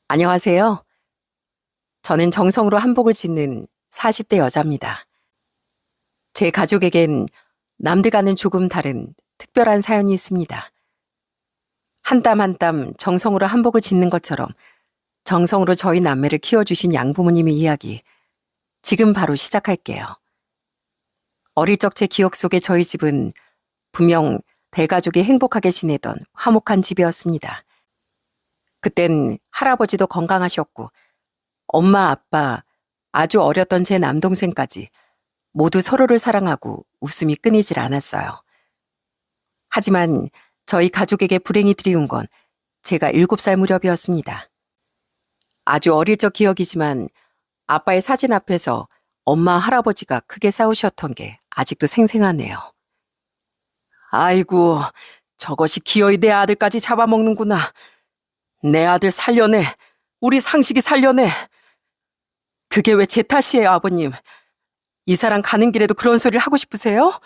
안녕하세요. 저는 정성으로 한복을 짓는 40대 여자입니다. 제 가족에겐 남들과는 조금 다른 특별한 사연이 있습니다. 한 땀 한 땀 정성으로 한복을 짓는 것처럼 정성으로 저희 남매를 키워주신 양부모님의 이야기, 지금 바로 시작할게요. 어릴 적 제 기억 속에 저희 집은 분명 대가족이 행복하게 지내던 화목한 집이었습니다. 그땐 할아버지도 건강하셨고 엄마, 아빠, 아주 어렸던 제 남동생까지 모두 서로를 사랑하고 웃음이 끊이질 않았어요. 하지만 저희 가족에게 불행이 들이온 건 제가 7살 무렵이었습니다. 아주 어릴 적 기억이지만 아빠의 사진 앞에서 엄마, 할아버지가 크게 싸우셨던 게 아직도 생생하네요. 아이고, 저것이 기어이 내 아들까지 잡아먹는구나. 내 아들 살려내. 우리 상식이 살려내. 그게 왜 제 탓이에요, 아버님. 이 사람 가는 길에도 그런 소리를 하고 싶으세요?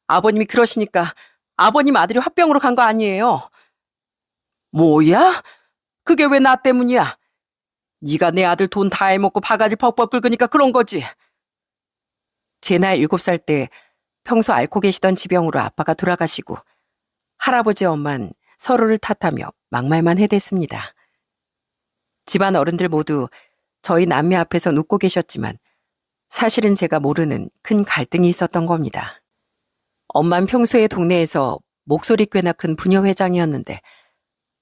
아버님이 그러시니까 아버님 아들이 화병으로 간 거 아니에요. 뭐야? 그게 왜 나 때문이야? 네가 내 아들 돈 다 해먹고 바가지 벅벅 긁으니까 그런 거지. 제 나이 7살 때 평소 앓고 계시던 지병으로 아빠가 돌아가시고 할아버지 엄만 서로를 탓하며 막말만 해댔습니다. 집안 어른들 모두 저희 남매 앞에서 웃고 계셨지만 사실은 제가 모르는 큰 갈등이 있었던 겁니다. 엄만 평소에 동네에서 목소리 꽤나 큰 부녀 회장이었는데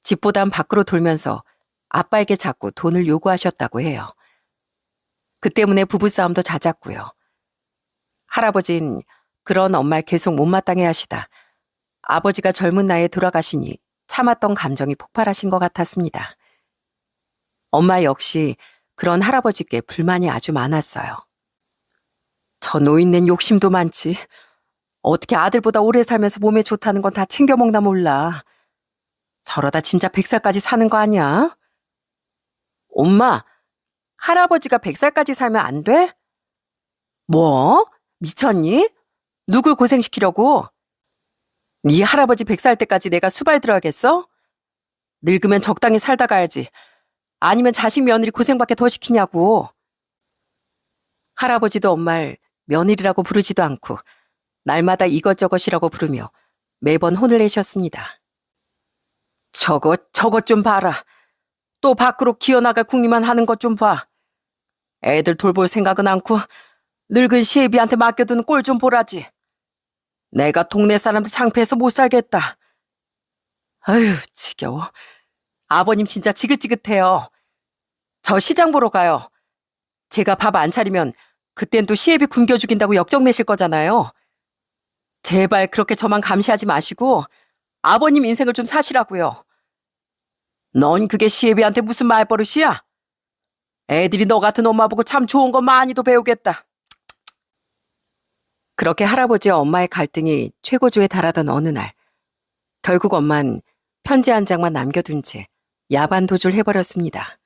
집보단 밖으로 돌면서 아빠에게 자꾸 돈을 요구하셨다고 해요. 그 때문에 부부싸움도 잦았고요. 할아버진 그런 엄마를 계속 못마땅해 하시다 아버지가 젊은 나이에 돌아가시니 참았던 감정이 폭발하신 것 같았습니다. 엄마 역시 그런 할아버지께 불만이 아주 많았어요. 저 노인넨 욕심도 많지. 어떻게 아들보다 오래 살면서 몸에 좋다는 건 다 챙겨 먹나 몰라. 저러다 진짜 100살까지 사는 거 아니야? 엄마, 할아버지가 100살까지 살면 안 돼? 뭐? 미쳤니? 누굴 고생시키려고? 네 할아버지 100살 때까지 내가 수발 들어야겠어? 늙으면 적당히 살다 가야지. 아니면 자식 며느리 고생밖에 더 시키냐고. 할아버지도 엄마를 며느리라고 부르지도 않고 날마다 이것저것이라고 부르며 매번 혼을 내셨습니다. 저것 좀 봐라. 또 밖으로 기어나갈 궁리만 하는 것 좀 봐. 애들 돌볼 생각은 않고 늙은 시애비한테 맡겨두는 꼴 좀 보라지. 내가 동네 사람들 창피해서 못 살겠다. 아휴, 지겨워. 아버님 진짜 지긋지긋해요. 저 시장 보러 가요. 제가 밥 안 차리면 그땐 또 시애비 굶겨 죽인다고 역정 내실 거잖아요. 제발 그렇게 저만 감시하지 마시고 아버님 인생을 좀 사시라고요. 넌 그게 시애비한테 무슨 말버릇이야? 애들이 너 같은 엄마 보고 참 좋은 거 많이도 배우겠다. 그렇게 할아버지와 엄마의 갈등이 최고조에 달하던 어느 날, 결국 엄만 편지 한 장만 남겨둔 채 야반 도주를 해버렸습니다.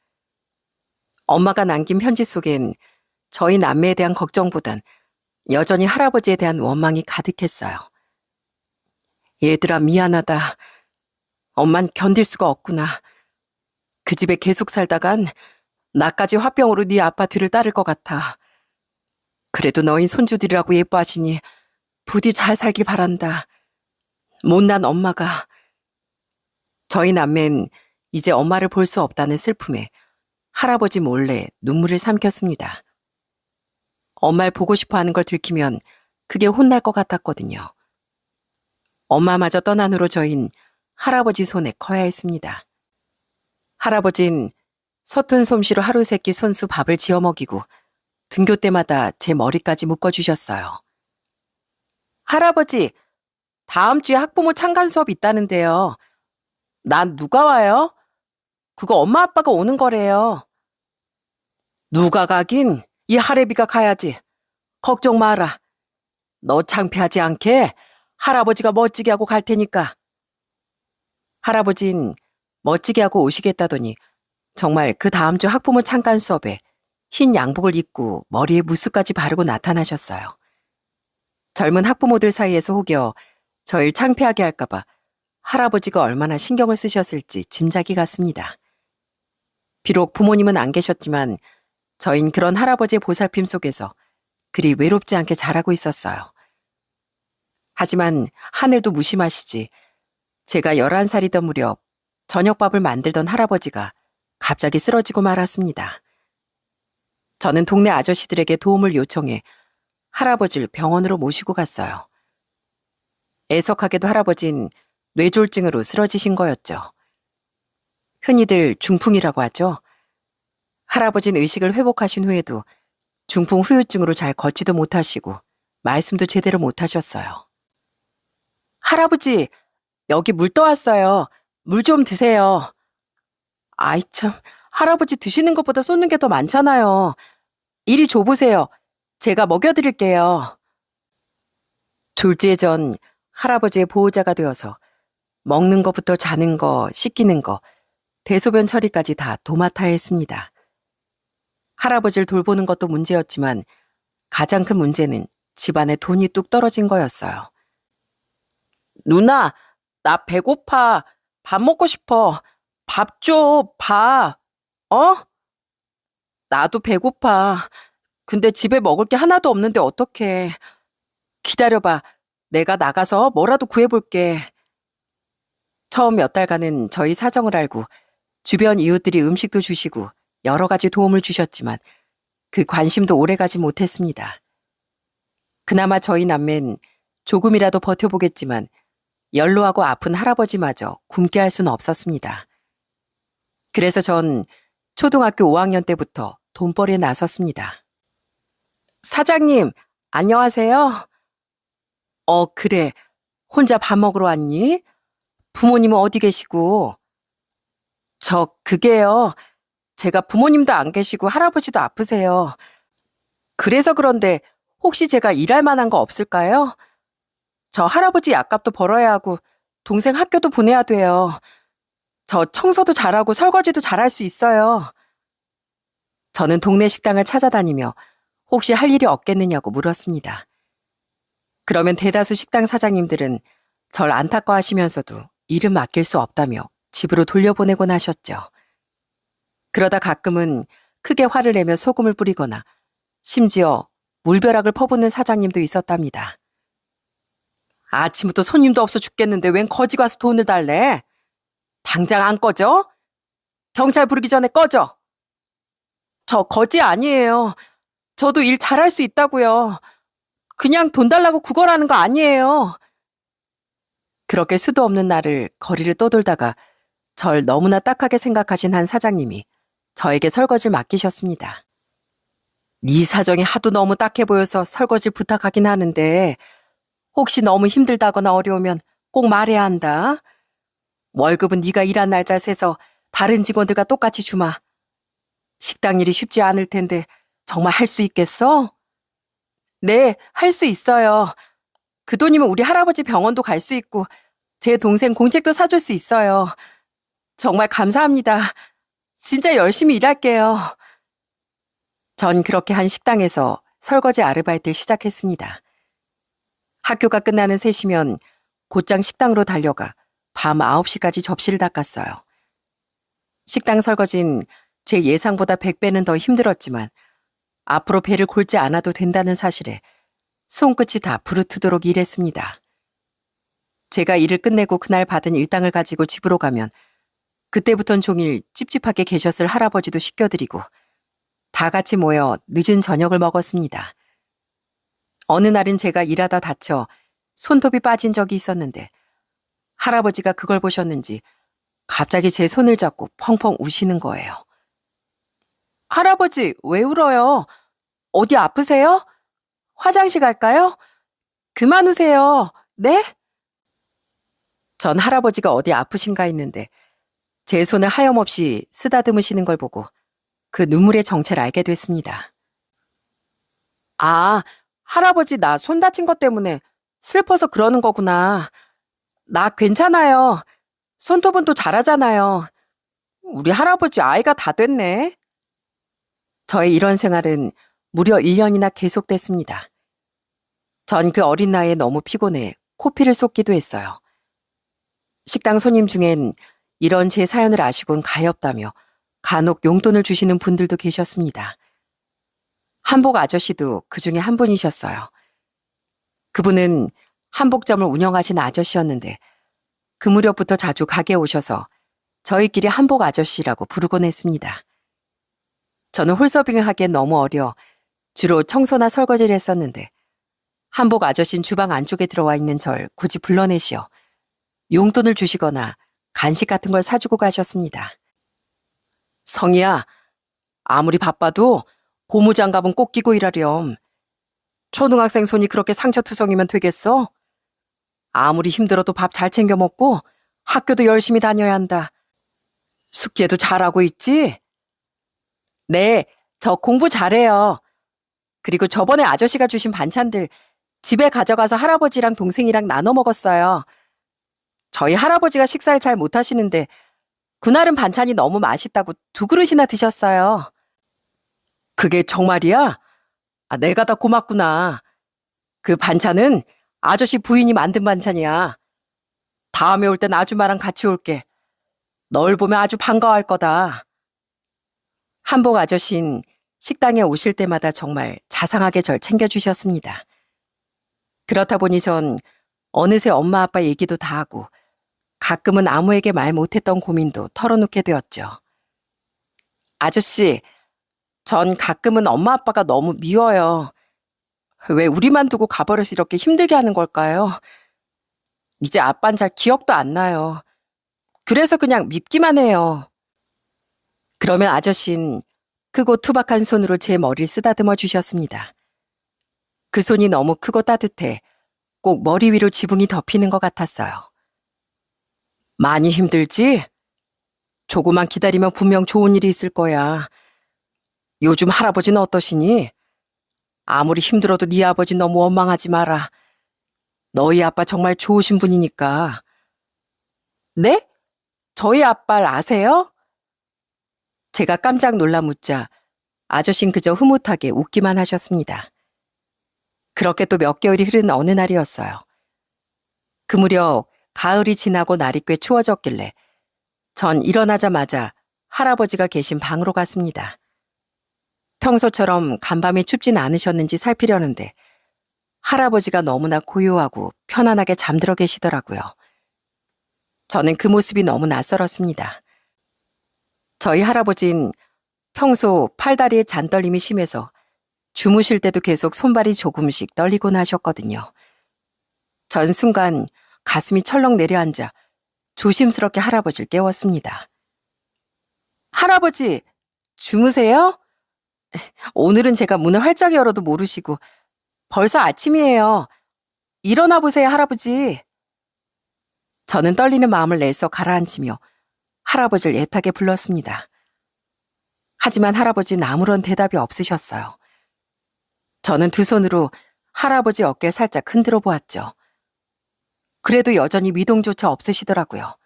엄마가 남긴 편지 속엔 저희 남매에 대한 걱정보단 여전히 할아버지에 대한 원망이 가득했어요. 얘들아, 미안하다. 엄만 견딜 수가 없구나. 그 집에 계속 살다간 나까지 화병으로 네 아빠 뒤를 따를 것 같아. 그래도 너희 손주들이라고 예뻐하시니 부디 잘 살길 바란다. 못난 엄마가. 저희 남매는 이제 엄마를 볼 수 없다는 슬픔에 할아버지 몰래 눈물을 삼켰습니다. 엄마를 보고 싶어 하는 걸 들키면 그게 혼날 것 같았거든요. 엄마마저 떠난 후로 저흰 할아버지 손에 커야 했습니다. 할아버진 서툰 솜씨로 하루 세끼 손수 밥을 지어 먹이고 등교 때마다 제 머리까지 묶어주셨어요. 할아버지, 다음 주에 학부모 참관 수업 있다는데요. 난 누가 와요? 그거 엄마 아빠가 오는 거래요. 누가 가긴 이 할애비가 가야지. 걱정 마라. 너 창피하지 않게 할아버지가 멋지게 하고 갈 테니까. 할아버진 멋지게 하고 오시겠다더니 정말 그 다음 주 학부모 참관 수업에 흰 양복을 입고 머리에 무스까지 바르고 나타나셨어요. 젊은 학부모들 사이에서 혹여 저를 창피하게 할까봐 할아버지가 얼마나 신경을 쓰셨을지 짐작이 갔습니다. 비록 부모님은 안 계셨지만 저흰 그런 할아버지의 보살핌 속에서 그리 외롭지 않게 자라고 있었어요. 하지만 하늘도 무심하시지. 제가 11살이던 무렵 저녁밥을 만들던 할아버지가 갑자기 쓰러지고 말았습니다. 저는 동네 아저씨들에게 도움을 요청해 할아버지를 병원으로 모시고 갔어요. 애석하게도 할아버진 뇌졸중으로 쓰러지신 거였죠. 흔히들 중풍이라고 하죠. 할아버진 의식을 회복하신 후에도 중풍 후유증으로 잘 걷지도 못하시고 말씀도 제대로 못하셨어요. 할아버지, 여기 물 떠왔어요. 물 좀 드세요. 아이 참, 할아버지 드시는 것보다 쏟는 게 더 많잖아요. 이리 줘보세요. 제가 먹여드릴게요. 졸지에 전 할아버지의 보호자가 되어서 먹는 것부터 자는 거, 씻기는 거, 대소변 처리까지 다 도맡아야 했습니다. 할아버지를 돌보는 것도 문제였지만 가장 큰 문제는 집안에 돈이 뚝 떨어진 거였어요. 누나, 나 배고파. 밥 먹고 싶어. 밥 줘, 밥. 어? 나도 배고파. 근데 집에 먹을 게 하나도 없는데 어떡해. 기다려봐. 내가 나가서 뭐라도 구해볼게. 처음 몇 달간은 저희 사정을 알고 주변 이웃들이 음식도 주시고 여러 가지 도움을 주셨지만 그 관심도 오래가지 못했습니다. 그나마 저희 남매는 조금이라도 버텨보겠지만 연로하고 아픈 할아버지마저 굶게 할 수는 없었습니다. 그래서 전 초등학교 5학년 때부터 돈벌이에 나섰습니다. 사장님, 안녕하세요. 그래. 혼자 밥 먹으러 왔니? 부모님은 어디 계시고? 그게요. 제가 부모님도 안 계시고 할아버지도 아프세요. 그래서 그런데 혹시 제가 일할 만한 거 없을까요? 저 할아버지 약값도 벌어야 하고 동생 학교도 보내야 돼요. 저 청소도 잘하고 설거지도 잘할 수 있어요. 저는 동네 식당을 찾아다니며 혹시 할 일이 없겠느냐고 물었습니다. 그러면 대다수 식당 사장님들은 절 안타까워하시면서도 일은 맡길 수 없다며 집으로 돌려보내곤 하셨죠. 그러다 가끔은 크게 화를 내며 소금을 뿌리거나 심지어 물벼락을 퍼붓는 사장님도 있었답니다. 아침부터 손님도 없어 죽겠는데 웬 거지 가서 돈을 달래? 당장 안 꺼져? 경찰 부르기 전에 꺼져. 저 거지 아니에요. 저도 일 잘할 수 있다고요. 그냥 돈 달라고 구걸하는 거 아니에요. 그렇게 수도 없는 날을 거리를 떠돌다가 절 너무나 딱하게 생각하신 한 사장님이 저에게 설거지를 맡기셨습니다. 네 사정이 하도 너무 딱해 보여서 설거지 부탁하긴 하는데 혹시 너무 힘들다거나 어려우면 꼭 말해야 한다. 월급은 네가 일한 날짜 세서 다른 직원들과 똑같이 주마. 식당 일이 쉽지 않을 텐데 정말 할 수 있겠어? 네, 할 수 있어요. 그 돈이면 우리 할아버지 병원도 갈 수 있고 제 동생 공책도 사줄 수 있어요. 정말 감사합니다. 진짜 열심히 일할게요. 전 그렇게 한 식당에서 설거지 아르바이트를 시작했습니다. 학교가 끝나는 3시면 곧장 식당으로 달려가 밤 9시까지 접시를 닦았어요. 식당 설거지는 제 예상보다 100배는 더 힘들었지만 앞으로 배를 골지 않아도 된다는 사실에 손끝이 다 부르트도록 일했습니다. 제가 일을 끝내고 그날 받은 일당을 가지고 집으로 가면 그때부턴 종일 찝찝하게 계셨을 할아버지도 씻겨드리고 다 같이 모여 늦은 저녁을 먹었습니다. 어느 날은 제가 일하다 다쳐 손톱이 빠진 적이 있었는데 할아버지가 그걸 보셨는지 갑자기 제 손을 잡고 펑펑 우시는 거예요. 할아버지, 왜 울어요? 어디 아프세요? 화장실 갈까요? 그만 우세요. 네? 전 할아버지가 어디 아프신가 했는데 제 손을 하염없이 쓰다듬으시는 걸 보고 그 눈물의 정체를 알게 됐습니다. 아, 할아버지 나 손 다친 것 때문에 슬퍼서 그러는 거구나. 나 괜찮아요. 손톱은 또 잘하잖아요. 우리 할아버지 아이가 다 됐네. 저의 이런 생활은 무려 1년이나 계속됐습니다. 전 그 어린 나이에 너무 피곤해 코피를 쏟기도 했어요. 식당 손님 중엔 이런 제 사연을 아시곤 가엾다며 간혹 용돈을 주시는 분들도 계셨습니다. 한복 아저씨도 그 중에 한 분이셨어요. 그분은 한복점을 운영하신 아저씨였는데 그 무렵부터 자주 가게에 오셔서 저희끼리 한복 아저씨라고 부르곤 했습니다. 저는 홀서빙을 하기엔 너무 어려 주로 청소나 설거지를 했었는데 한복 아저씨는 주방 안쪽에 들어와 있는 절 굳이 불러내시어 용돈을 주시거나 간식 같은 걸 사주고 가셨습니다. 성희야, 아무리 바빠도 고무장갑은 꼭 끼고 일하렴. 초등학생 손이 그렇게 상처투성이면 되겠어? 아무리 힘들어도 밥 잘 챙겨 먹고 학교도 열심히 다녀야 한다. 숙제도 잘하고 있지? 네, 저 공부 잘해요. 그리고 저번에 아저씨가 주신 반찬들 집에 가져가서 할아버지랑 동생이랑 나눠 먹었어요. 저희 할아버지가 식사를 잘 못하시는데 그날은 반찬이 너무 맛있다고 2그릇이나 드셨어요. 그게 정말이야? 아, 내가 다 고맙구나. 그 반찬은 아저씨 부인이 만든 반찬이야. 다음에 올 땐 아줌마랑 같이 올게. 널 보면 아주 반가워할 거다. 한복 아저씨는 식당에 오실 때마다 정말 자상하게 절 챙겨주셨습니다. 그렇다 보니 전 어느새 엄마 아빠 얘기도 다 하고 가끔은 아무에게 말 못했던 고민도 털어놓게 되었죠. 아저씨, 전 가끔은 엄마 아빠가 너무 미워요. 왜 우리만 두고 가버려서 이렇게 힘들게 하는 걸까요? 이제 아빠는 잘 기억도 안 나요. 그래서 그냥 밉기만 해요. 그러면 아저씨는 크고 투박한 손으로 제 머리를 쓰다듬어 주셨습니다. 그 손이 너무 크고 따뜻해 꼭 머리 위로 지붕이 덮이는 것 같았어요. 많이 힘들지? 조금만 기다리면 분명 좋은 일이 있을 거야. 요즘 할아버지는 어떠시니? 아무리 힘들어도 네 아버지 너무 원망하지 마라. 너희 아빠 정말 좋으신 분이니까. 네? 저희 아빠를 아세요? 제가 깜짝 놀라 묻자 아저씨는 그저 흐뭇하게 웃기만 하셨습니다. 그렇게 또 몇 개월이 흐른 어느 날이었어요. 그 무렵 가을이 지나고 날이 꽤 추워졌길래 전 일어나자마자 할아버지가 계신 방으로 갔습니다. 평소처럼 간밤에 춥진 않으셨는지 살피려는데 할아버지가 너무나 고요하고 편안하게 잠들어 계시더라고요. 저는 그 모습이 너무 낯설었습니다. 저희 할아버진 평소 팔다리에 잔떨림이 심해서 주무실 때도 계속 손발이 조금씩 떨리곤 하셨거든요. 전 순간 가슴이 철렁 내려앉아 조심스럽게 할아버지를 깨웠습니다. 할아버지, 주무세요? 오늘은 제가 문을 활짝 열어도 모르시고 벌써 아침이에요. 일어나 보세요, 할아버지. 저는 떨리는 마음을 내서 가라앉히며 할아버지를 애타게 불렀습니다. 하지만 할아버지는 아무런 대답이 없으셨어요. 저는 두 손으로 할아버지 어깨를 살짝 흔들어 보았죠. 그래도 여전히 미동조차 없으시더라고요.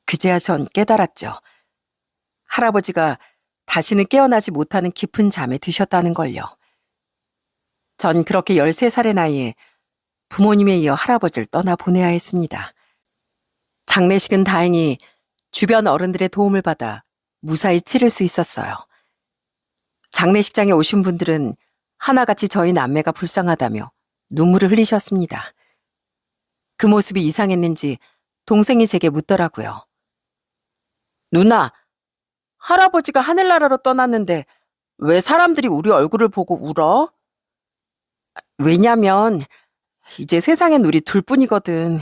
그제야 전 깨달았죠. 할아버지가 다시는 깨어나지 못하는 깊은 잠에 드셨다는 걸요. 전 그렇게 13살의 나이에 부모님에 이어 할아버지를 떠나보내야 했습니다. 장례식은 다행히 주변 어른들의 도움을 받아 무사히 치를 수 있었어요. 장례식장에 오신 분들은 하나같이 저희 남매가 불쌍하다며 눈물을 흘리셨습니다. 그 모습이 이상했는지 동생이 제게 묻더라고요. 누나, 할아버지가 하늘나라로 떠났는데 왜 사람들이 우리 얼굴을 보고 울어? 왜냐면 이제 세상엔 우리 둘뿐이거든.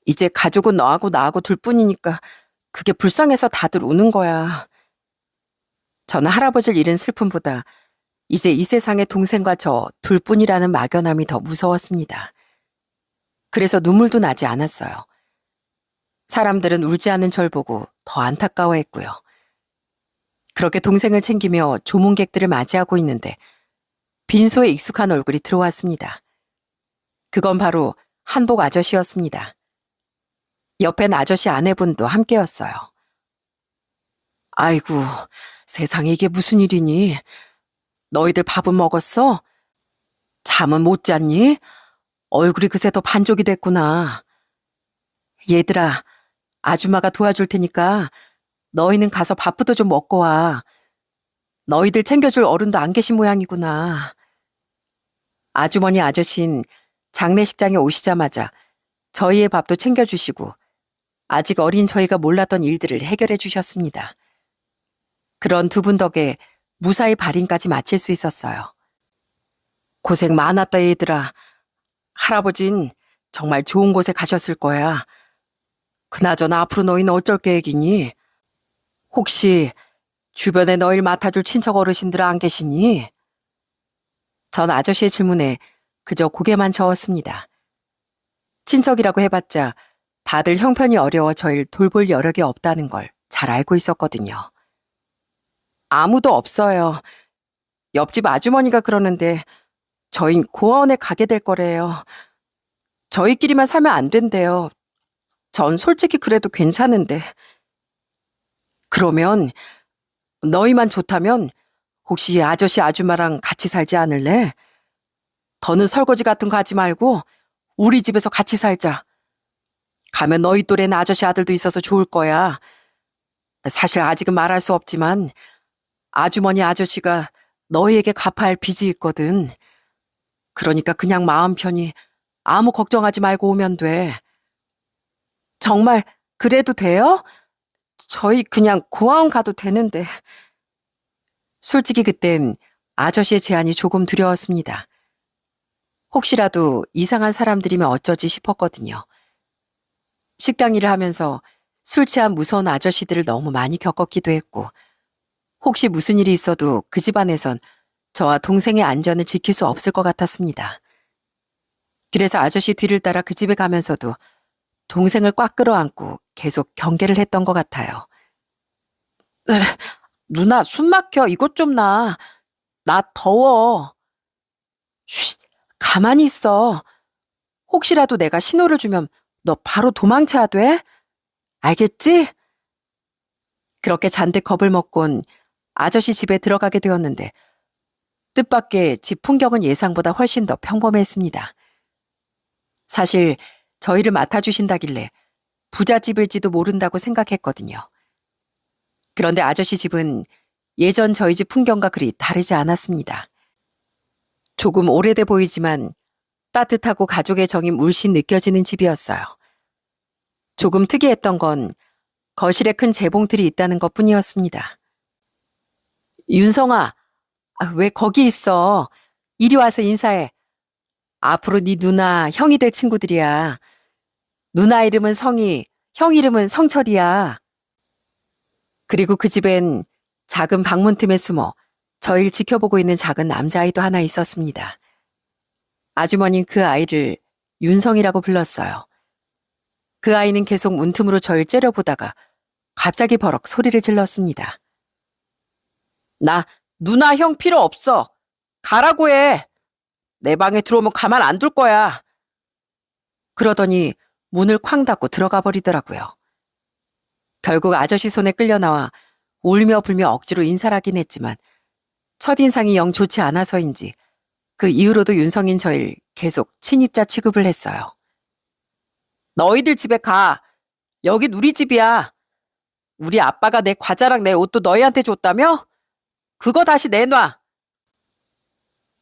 이제 가족은 너하고 나하고 둘뿐이니까 그게 불쌍해서 다들 우는 거야. 저는 할아버지를 잃은 슬픔보다 이제 이 세상에 동생과 저 둘뿐이라는 막연함이 더 무서웠습니다. 그래서 눈물도 나지 않았어요. 사람들은 울지 않는 절 보고 더 안타까워했고요. 그렇게 동생을 챙기며 조문객들을 맞이하고 있는데 빈소에 익숙한 얼굴이 들어왔습니다. 그건 바로 한복 아저씨였습니다. 옆엔 아저씨 아내분도 함께였어요. 아이고, 세상에 이게 무슨 일이니? 너희들 밥은 먹었어? 잠은 못 잤니? 얼굴이 그새 더 반쪽이 됐구나. 얘들아, 아줌마가 도와줄 테니까 너희는 가서 밥부터 좀 먹고 와. 너희들 챙겨줄 어른도 안 계신 모양이구나. 아주머니 아저씨는 장례식장에 오시자마자 저희의 밥도 챙겨주시고 아직 어린 저희가 몰랐던 일들을 해결해 주셨습니다. 그런 두 분 덕에 무사히 발인까지 마칠 수 있었어요. 고생 많았다 얘들아. 할아버진 정말 좋은 곳에 가셨을 거야. 그나저나 앞으로 너희는 어쩔 계획이니? 혹시 주변에 너희를 맡아줄 친척 어르신들 안 계시니? 전 아저씨의 질문에 그저 고개만 저었습니다. 친척이라고 해봤자 다들 형편이 어려워 저희를 돌볼 여력이 없다는 걸 잘 알고 있었거든요. 아무도 없어요. 옆집 아주머니가 그러는데 저흰 고아원에 가게 될 거래요. 저희끼리만 살면 안 된대요. 전 솔직히 그래도 괜찮은데. 그러면 너희만 좋다면 혹시 아저씨 아줌마랑 같이 살지 않을래? 더는 설거지 같은 거 하지 말고 우리 집에서 같이 살자. 가면 너희 또래는 아저씨 아들도 있어서 좋을 거야. 사실 아직은 말할 수 없지만 아주머니 아저씨가 너희에게 갚아야 할 빚이 있거든. 그러니까 그냥 마음 편히 아무 걱정하지 말고 오면 돼. 정말 그래도 돼요? 저희 그냥 고아원 가도 되는데. 솔직히 그땐 아저씨의 제안이 조금 두려웠습니다. 혹시라도 이상한 사람들이면 어쩌지 싶었거든요. 식당 일을 하면서 술 취한 무서운 아저씨들을 너무 많이 겪었기도 했고, 혹시 무슨 일이 있어도 그 집안에선 저와 동생의 안전을 지킬 수 없을 것 같았습니다. 그래서 아저씨 뒤를 따라 그 집에 가면서도 동생을 꽉 끌어안고 계속 경계를 했던 것 같아요. 누나, 숨 막혀. 이것 좀 나. 나 더워. 쉿, 가만히 있어. 혹시라도 내가 신호를 주면 너 바로 도망쳐야 돼? 알겠지? 그렇게 잔뜩 겁을 먹곤 아저씨 집에 들어가게 되었는데 뜻밖의 집 풍경은 예상보다 훨씬 더 평범했습니다. 사실 저희를 맡아주신다길래 부잣집일지도 모른다고 생각했거든요. 그런데 아저씨 집은 예전 저희 집 풍경과 그리 다르지 않았습니다. 조금 오래돼 보이지만 따뜻하고 가족의 정이 물씬 느껴지는 집이었어요. 조금 특이했던 건 거실에 큰 재봉틀이 있다는 것뿐이었습니다. 윤성아, 왜 거기 있어? 이리 와서 인사해. 앞으로 네 누나, 형이 될 친구들이야. 누나 이름은 성희, 형 이름은 성철이야. 그리고 그 집엔 작은 방문 틈에 숨어 저희를 지켜보고 있는 작은 남자아이도 하나 있었습니다. 아주머니는 그 아이를 윤성이라고 불렀어요. 그 아이는 계속 문틈으로 저를 째려보다가 갑자기 버럭 소리를 질렀습니다. 나 누나 형 필요 없어. 가라고 해. 내 방에 들어오면 가만 안 둘 거야. 그러더니 문을 쾅 닫고 들어가 버리더라고요. 결국 아저씨 손에 끌려 나와 울며 불며 억지로 인사를 하긴 했지만 첫인상이 영 좋지 않아서인지 그 이후로도 윤성인 저를 계속 친입자 취급을 했어요. 너희들 집에 가. 여긴 우리 집이야. 우리 아빠가 내 과자랑 내 옷도 너희한테 줬다며? 그거 다시 내놔.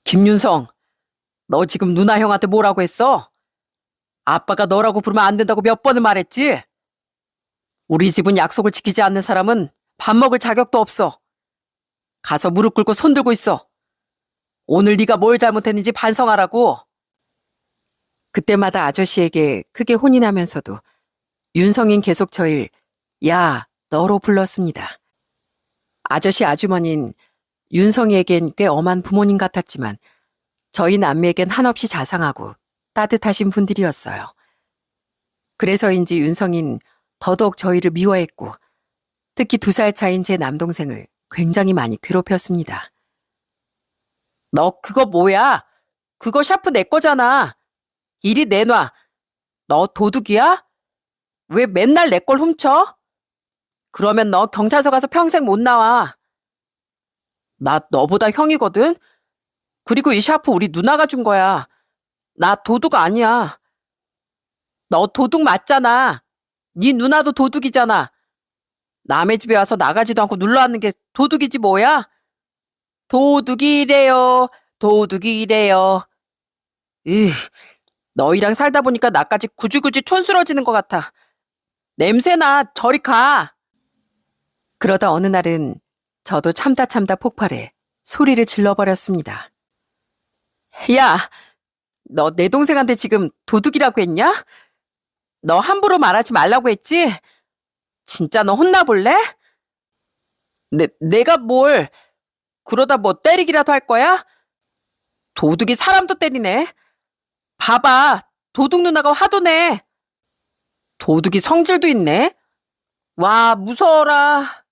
김윤성, 너 지금 누나 형한테 뭐라고 했어? 아빠가 너라고 부르면 안 된다고 몇 번을 말했지? 우리 집은 약속을 지키지 않는 사람은 밥 먹을 자격도 없어. 가서 무릎 꿇고 손 들고 있어. 오늘 네가 뭘 잘못했는지 반성하라고. 그때마다 아저씨에게 크게 혼이 나면서도 윤성인 계속 저를 야, 너로 불렀습니다. 아저씨 아주머니는 윤성이에겐 꽤 엄한 부모님 같았지만 저희 남매에겐 한없이 자상하고 따뜻하신 분들이었어요. 그래서인지 윤성인 더더욱 저희를 미워했고 특히 2살 차인 제 남동생을 굉장히 많이 괴롭혔습니다. 너 그거 뭐야? 그거 샤프 내 거잖아. 이리 내놔. 너 도둑이야? 왜 맨날 내 걸 훔쳐? 그러면 너 경찰서 가서 평생 못 나와. 나 너보다 형이거든? 그리고 이 샤프 우리 누나가 준 거야. 나 도둑 아니야. 너 도둑 맞잖아. 네 누나도 도둑이잖아. 남의 집에 와서 나가지도 않고 눌러앉는 게 도둑이지 뭐야? 도둑이래요. 도둑이래요. 으, 너희랑 살다 보니까 나까지 굳이 촌스러워지는 것 같아. 냄새나, 저리 가. 그러다 어느 날은 저도 참다 폭발해 소리를 질러버렸습니다. 야, 너 내 동생한테 지금 도둑이라고 했냐? 너 함부로 말하지 말라고 했지? 진짜 너 혼나볼래? 내가 뭘, 그러다 뭐 때리기라도 할 거야? 도둑이 사람도 때리네. 봐봐, 도둑 누나가 화도 내. 도둑이 성질도 있네. 와, 무서워라.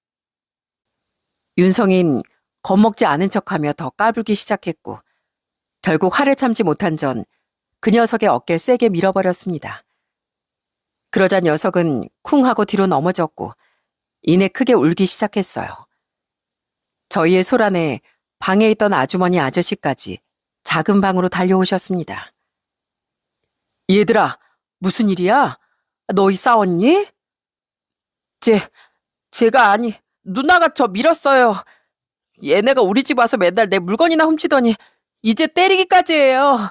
윤성인 겁먹지 않은 척하며 더 까불기 시작했고 결국 화를 참지 못한 전 그 녀석의 어깨를 세게 밀어버렸습니다. 그러자 녀석은 쿵 하고 뒤로 넘어졌고 이내 크게 울기 시작했어요. 저희의 소란에 방에 있던 아주머니 아저씨까지 작은 방으로 달려오셨습니다. 얘들아, 무슨 일이야? 너희 싸웠니? 제가 아니, 누나가 저 밀었어요. 얘네가 우리 집 와서 맨날 내 물건이나 훔치더니 이제 때리기까지 해요.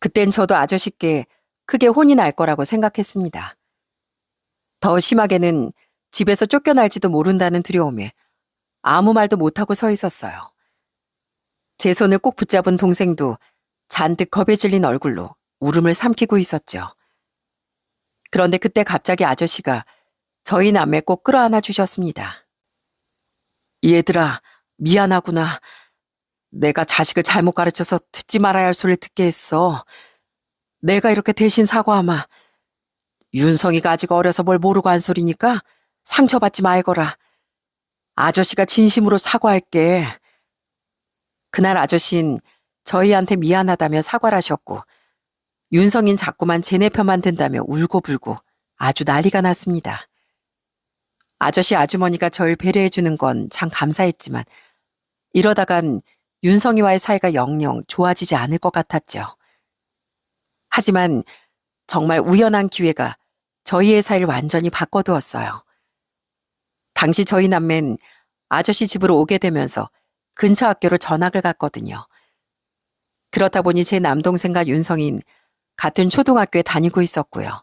그땐 저도 아저씨께 크게 혼이 날 거라고 생각했습니다. 더 심하게는 집에서 쫓겨날지도 모른다는 두려움에 아무 말도 못하고 서 있었어요. 제 손을 꼭 붙잡은 동생도 잔뜩 겁에 질린 얼굴로 울음을 삼키고 있었죠. 그런데 그때 갑자기 아저씨가 저희 남매 꼭 끌어안아 주셨습니다. 얘들아, 미안하구나. 내가 자식을 잘못 가르쳐서 듣지 말아야 할 소리를 듣게 했어. 내가 이렇게 대신 사과하마. 윤성이가 아직 어려서 뭘 모르고 한 소리니까 상처받지 말거라. 아저씨가 진심으로 사과할게. 그날 아저씨는 저희한테 미안하다며 사과를 하셨고 윤성인 자꾸만 쟤네 편만 든다며 울고불고 아주 난리가 났습니다. 아저씨 아주머니가 절 배려해주는 건 참 감사했지만 이러다간 윤성이와의 사이가 영영 좋아지지 않을 것 같았죠. 하지만 정말 우연한 기회가 저희의 사이를 완전히 바꿔두었어요. 당시 저희 남매는 아저씨 집으로 오게 되면서 근처 학교로 전학을 갔거든요. 그렇다 보니 제 남동생과 윤성인 같은 초등학교에 다니고 있었고요.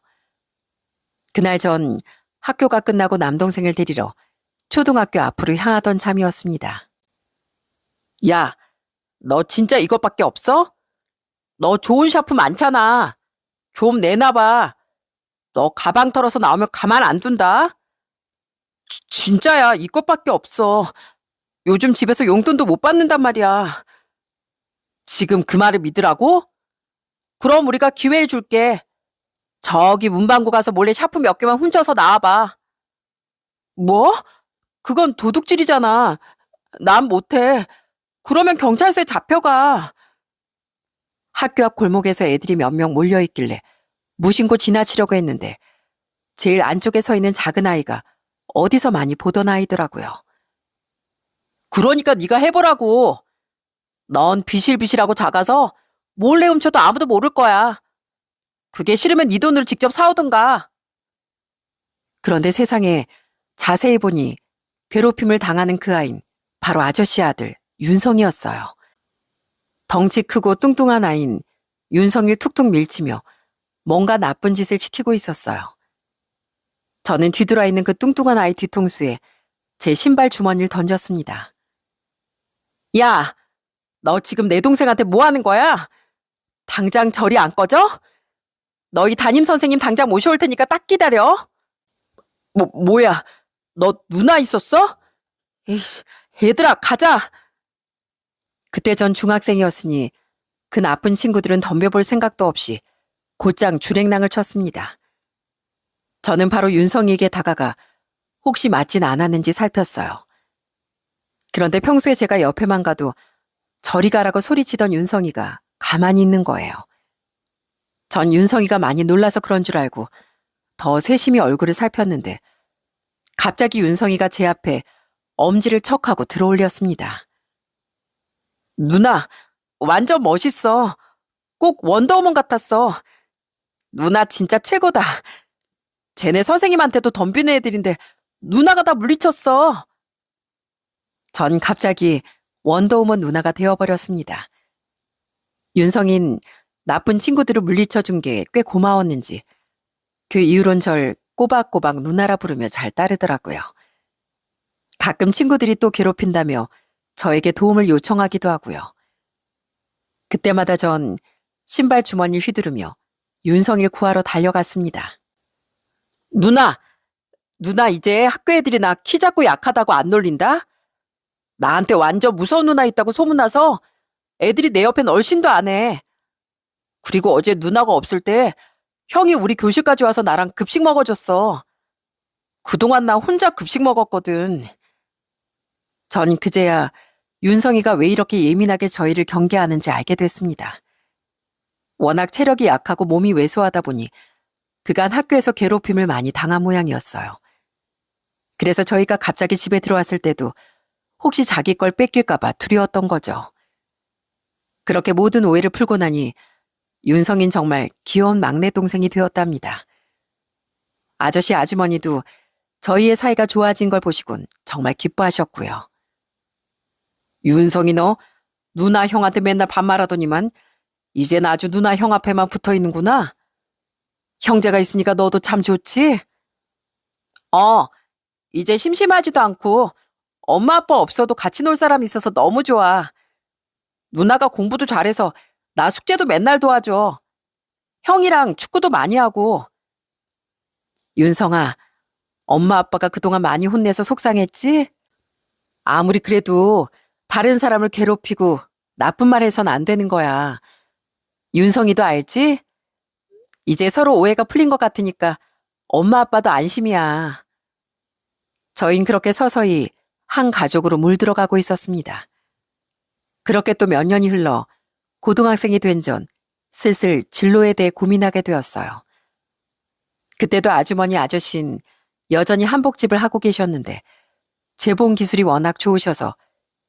그날 전 학교가 끝나고 남동생을 데리러 초등학교 앞으로 향하던 참이었습니다. 야, 너 진짜 이것밖에 없어? 너 좋은 샤프 많잖아. 좀 내놔봐. 너 가방 털어서 나오면 가만 안 둔다. 진짜야, 이것밖에 없어. 요즘 집에서 용돈도 못 받는단 말이야. 지금 그 말을 믿으라고? 그럼 우리가 기회를 줄게. 저기 문방구 가서 몰래 샤프 몇 개만 훔쳐서 나와봐. 뭐? 그건 도둑질이잖아. 난 못해. 그러면 경찰서에 잡혀가. 학교 앞 골목에서 애들이 몇 명 몰려있길래 무심코 지나치려고 했는데 제일 안쪽에 서 있는 작은 아이가 어디서 많이 보던 아이더라고요. 그러니까 네가 해보라고. 넌 비실비실하고 작아서 몰래 훔쳐도 아무도 모를 거야. 그게 싫으면 네 돈으로 직접 사오든가. 그런데 세상에 자세히 보니 괴롭힘을 당하는 그 아이는 바로 아저씨 아들 윤성이었어요. 덩치 크고 뚱뚱한 아이는 윤성이를 툭툭 밀치며 뭔가 나쁜 짓을 시키고 있었어요. 저는 뒤돌아 있는 그 뚱뚱한 아이 뒤통수에 제 신발 주머니를 던졌습니다. 야, 너 지금 내 동생한테 뭐 하는 거야? 당장 저리 안 꺼져? 너희 담임선생님 당장 모셔올 테니까 딱 기다려. 뭐야? 너 누나 있었어? 에이씨, 얘들아, 가자. 그때 전 중학생이었으니 그 나쁜 친구들은 덤벼볼 생각도 없이 곧장 줄행랑을 쳤습니다. 저는 바로 윤성이에게 다가가 혹시 맞진 않았는지 살폈어요. 그런데 평소에 제가 옆에만 가도 저리 가라고 소리치던 윤성이가 가만히 있는 거예요. 전 윤성이가 많이 놀라서 그런 줄 알고 더 세심히 얼굴을 살폈는데 갑자기 윤성이가 제 앞에 엄지를 척하고 들어올렸습니다. 누나, 완전 멋있어. 꼭 원더우먼 같았어. 누나 진짜 최고다. 쟤네 선생님한테도 덤비는 애들인데 누나가 다 물리쳤어. 전 갑자기 원더우먼 누나가 되어버렸습니다. 윤성인 나쁜 친구들을 물리쳐준 게 꽤 고마웠는지 그 이후론 절 꼬박꼬박 누나라 부르며 잘 따르더라고요. 가끔 친구들이 또 괴롭힌다며 저에게 도움을 요청하기도 하고요. 그때마다 전 신발 주머니를 휘두르며 윤성이를 구하러 달려갔습니다. 누나 이제 학교 애들이 나 키 작고 약하다고 안 놀린다? 나한테 완전 무서운 누나 있다고 소문나서 애들이 내 옆엔 얼씬도 안 해. 그리고 어제 누나가 없을 때 형이 우리 교실까지 와서 나랑 급식 먹어줬어. 그동안 나 혼자 급식 먹었거든. 전 그제야 윤성이가 왜 이렇게 예민하게 저희를 경계하는지 알게 됐습니다. 워낙 체력이 약하고 몸이 왜소하다 보니 그간 학교에서 괴롭힘을 많이 당한 모양이었어요. 그래서 저희가 갑자기 집에 들어왔을 때도 혹시 자기 걸 뺏길까봐 두려웠던 거죠. 그렇게 모든 오해를 풀고 나니 윤성인 정말 귀여운 막내 동생이 되었답니다. 아저씨 아주머니도 저희의 사이가 좋아진 걸 보시곤 정말 기뻐하셨고요. 윤성이 너 누나 형한테 맨날 반말하더니만 이젠 아주 누나 형 앞에만 붙어 있는구나. 형제가 있으니까 너도 참 좋지? 이제 심심하지도 않고 엄마 아빠 없어도 같이 놀 사람이 있어서 너무 좋아. 누나가 공부도 잘해서 나 숙제도 맨날 도와줘. 형이랑 축구도 많이 하고. 윤성아, 엄마 아빠가 그동안 많이 혼내서 속상했지? 아무리 그래도 다른 사람을 괴롭히고 나쁜 말 해선 안 되는 거야. 윤성이도 알지? 이제 서로 오해가 풀린 것 같으니까 엄마 아빠도 안심이야. 저흰 그렇게 서서히 한 가족으로 물들어가고 있었습니다. 그렇게 또 몇 년이 흘러 고등학생이 된 전 슬슬 진로에 대해 고민하게 되었어요. 그때도 아주머니 아저씨는 여전히 한복집을 하고 계셨는데 재봉 기술이 워낙 좋으셔서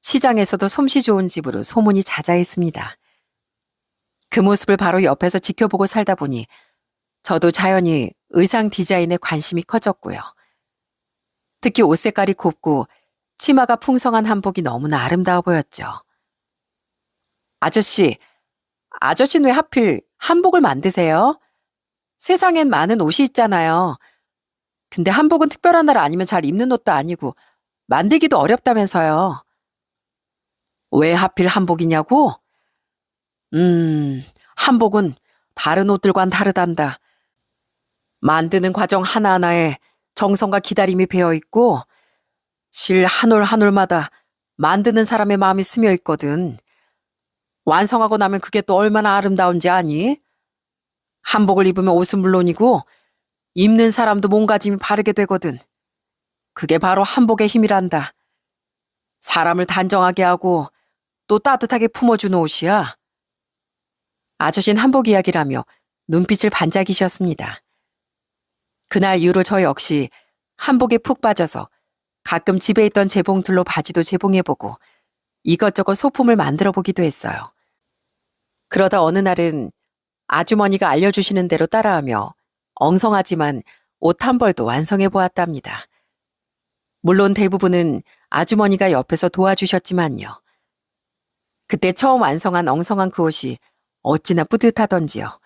시장에서도 솜씨 좋은 집으로 소문이 자자했습니다. 그 모습을 바로 옆에서 지켜보고 살다 보니 저도 자연히 의상 디자인에 관심이 커졌고요. 특히 옷 색깔이 곱고 치마가 풍성한 한복이 너무나 아름다워 보였죠. 아저씨는 왜 하필 한복을 만드세요? 세상엔 많은 옷이 있잖아요. 근데 한복은 특별한 날 아니면 잘 입는 옷도 아니고 만들기도 어렵다면서요. 왜 하필 한복이냐고? 한복은 다른 옷들과는 다르단다. 만드는 과정 하나하나에 정성과 기다림이 배어 있고 실 한 올 한 올마다 만드는 사람의 마음이 스며 있거든. 완성하고 나면 그게 또 얼마나 아름다운지 아니? 한복을 입으면 옷은 물론이고 입는 사람도 몸가짐이 바르게 되거든. 그게 바로 한복의 힘이란다. 사람을 단정하게 하고 또 따뜻하게 품어주는 옷이야. 아저씨는 한복 이야기라며 눈빛을 반짝이셨습니다. 그날 이후로 저 역시 한복에 푹 빠져서 가끔 집에 있던 재봉틀로 바지도 재봉해보고 이것저것 소품을 만들어 보기도 했어요. 그러다 어느 날은 아주머니가 알려주시는 대로 따라하며 엉성하지만 옷 한 벌도 완성해 보았답니다. 물론 대부분은 아주머니가 옆에서 도와주셨지만요. 그때 처음 완성한 엉성한 그 옷이 어찌나 뿌듯하던지요.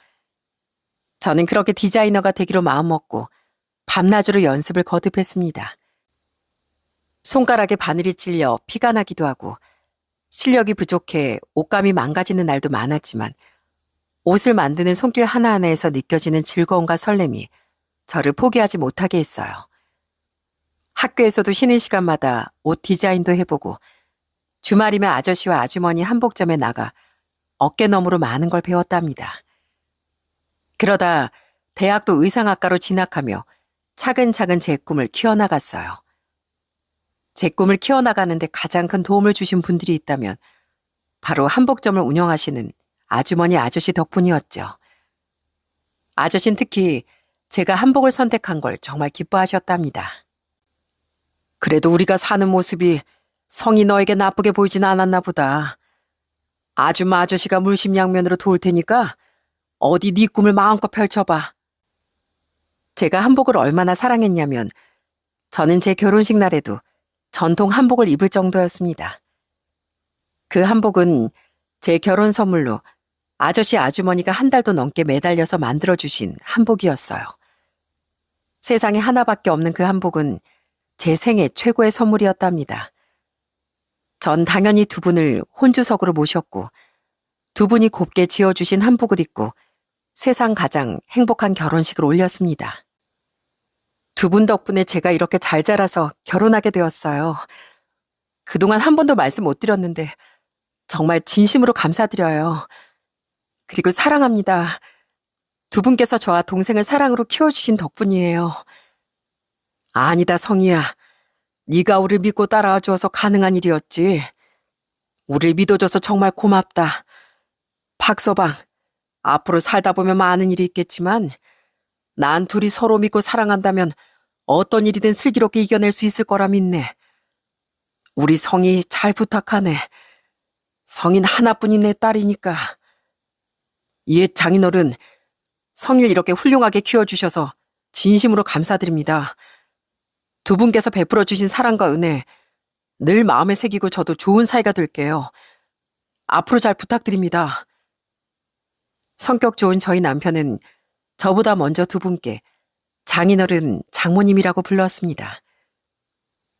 저는 그렇게 디자이너가 되기로 마음먹고 밤낮으로 연습을 거듭했습니다. 손가락에 바늘이 찔려 피가 나기도 하고 실력이 부족해 옷감이 망가지는 날도 많았지만 옷을 만드는 손길 하나하나에서 느껴지는 즐거움과 설렘이 저를 포기하지 못하게 했어요. 학교에서도 쉬는 시간마다 옷 디자인도 해보고 주말이면 아저씨와 아주머니 한복점에 나가 어깨너머로 많은 걸 배웠답니다. 그러다 대학도 의상학과로 진학하며 차근차근 제 꿈을 키워나갔어요. 제 꿈을 키워나가는데 가장 큰 도움을 주신 분들이 있다면 바로 한복점을 운영하시는 아주머니 아저씨 덕분이었죠. 아저씨는 특히 제가 한복을 선택한 걸 정말 기뻐하셨답니다. 그래도 우리가 사는 모습이 성이 너에게 나쁘게 보이진 않았나 보다. 아줌마 아저씨가 물심양면으로 도울 테니까 어디 네 꿈을 마음껏 펼쳐봐. 제가 한복을 얼마나 사랑했냐면 저는 제 결혼식 날에도 전통 한복을 입을 정도였습니다. 그 한복은 제 결혼 선물로 아저씨 아주머니가 한 달도 넘게 매달려서 만들어주신 한복이었어요. 세상에 하나밖에 없는 그 한복은 제 생애 최고의 선물이었답니다. 전 당연히 두 분을 혼주석으로 모셨고 두 분이 곱게 지어주신 한복을 입고 세상 가장 행복한 결혼식을 올렸습니다. 두 분 덕분에 제가 이렇게 잘 자라서 결혼하게 되었어요. 그동안 한 번도 말씀 못 드렸는데 정말 진심으로 감사드려요. 그리고 사랑합니다. 두 분께서 저와 동생을 사랑으로 키워주신 덕분이에요. 아니다, 성희야. 네가 우릴 믿고 따라와 주어서 가능한 일이었지. 우릴 믿어줘서 정말 고맙다. 박서방, 앞으로 살다 보면 많은 일이 있겠지만 난 둘이 서로 믿고 사랑한다면 어떤 일이든 슬기롭게 이겨낼 수 있을 거라 믿네. 우리 성희 잘 부탁하네. 성인 하나뿐인 내 딸이니까. 옛 장인어른, 성일 이렇게 훌륭하게 키워주셔서 진심으로 감사드립니다. 두 분께서 베풀어 주신 사랑과 은혜 늘 마음에 새기고 저도 좋은 사이가 될게요. 앞으로 잘 부탁드립니다. 성격 좋은 저희 남편은 저보다 먼저 두 분께 장인어른, 장모님이라고 불렀습니다.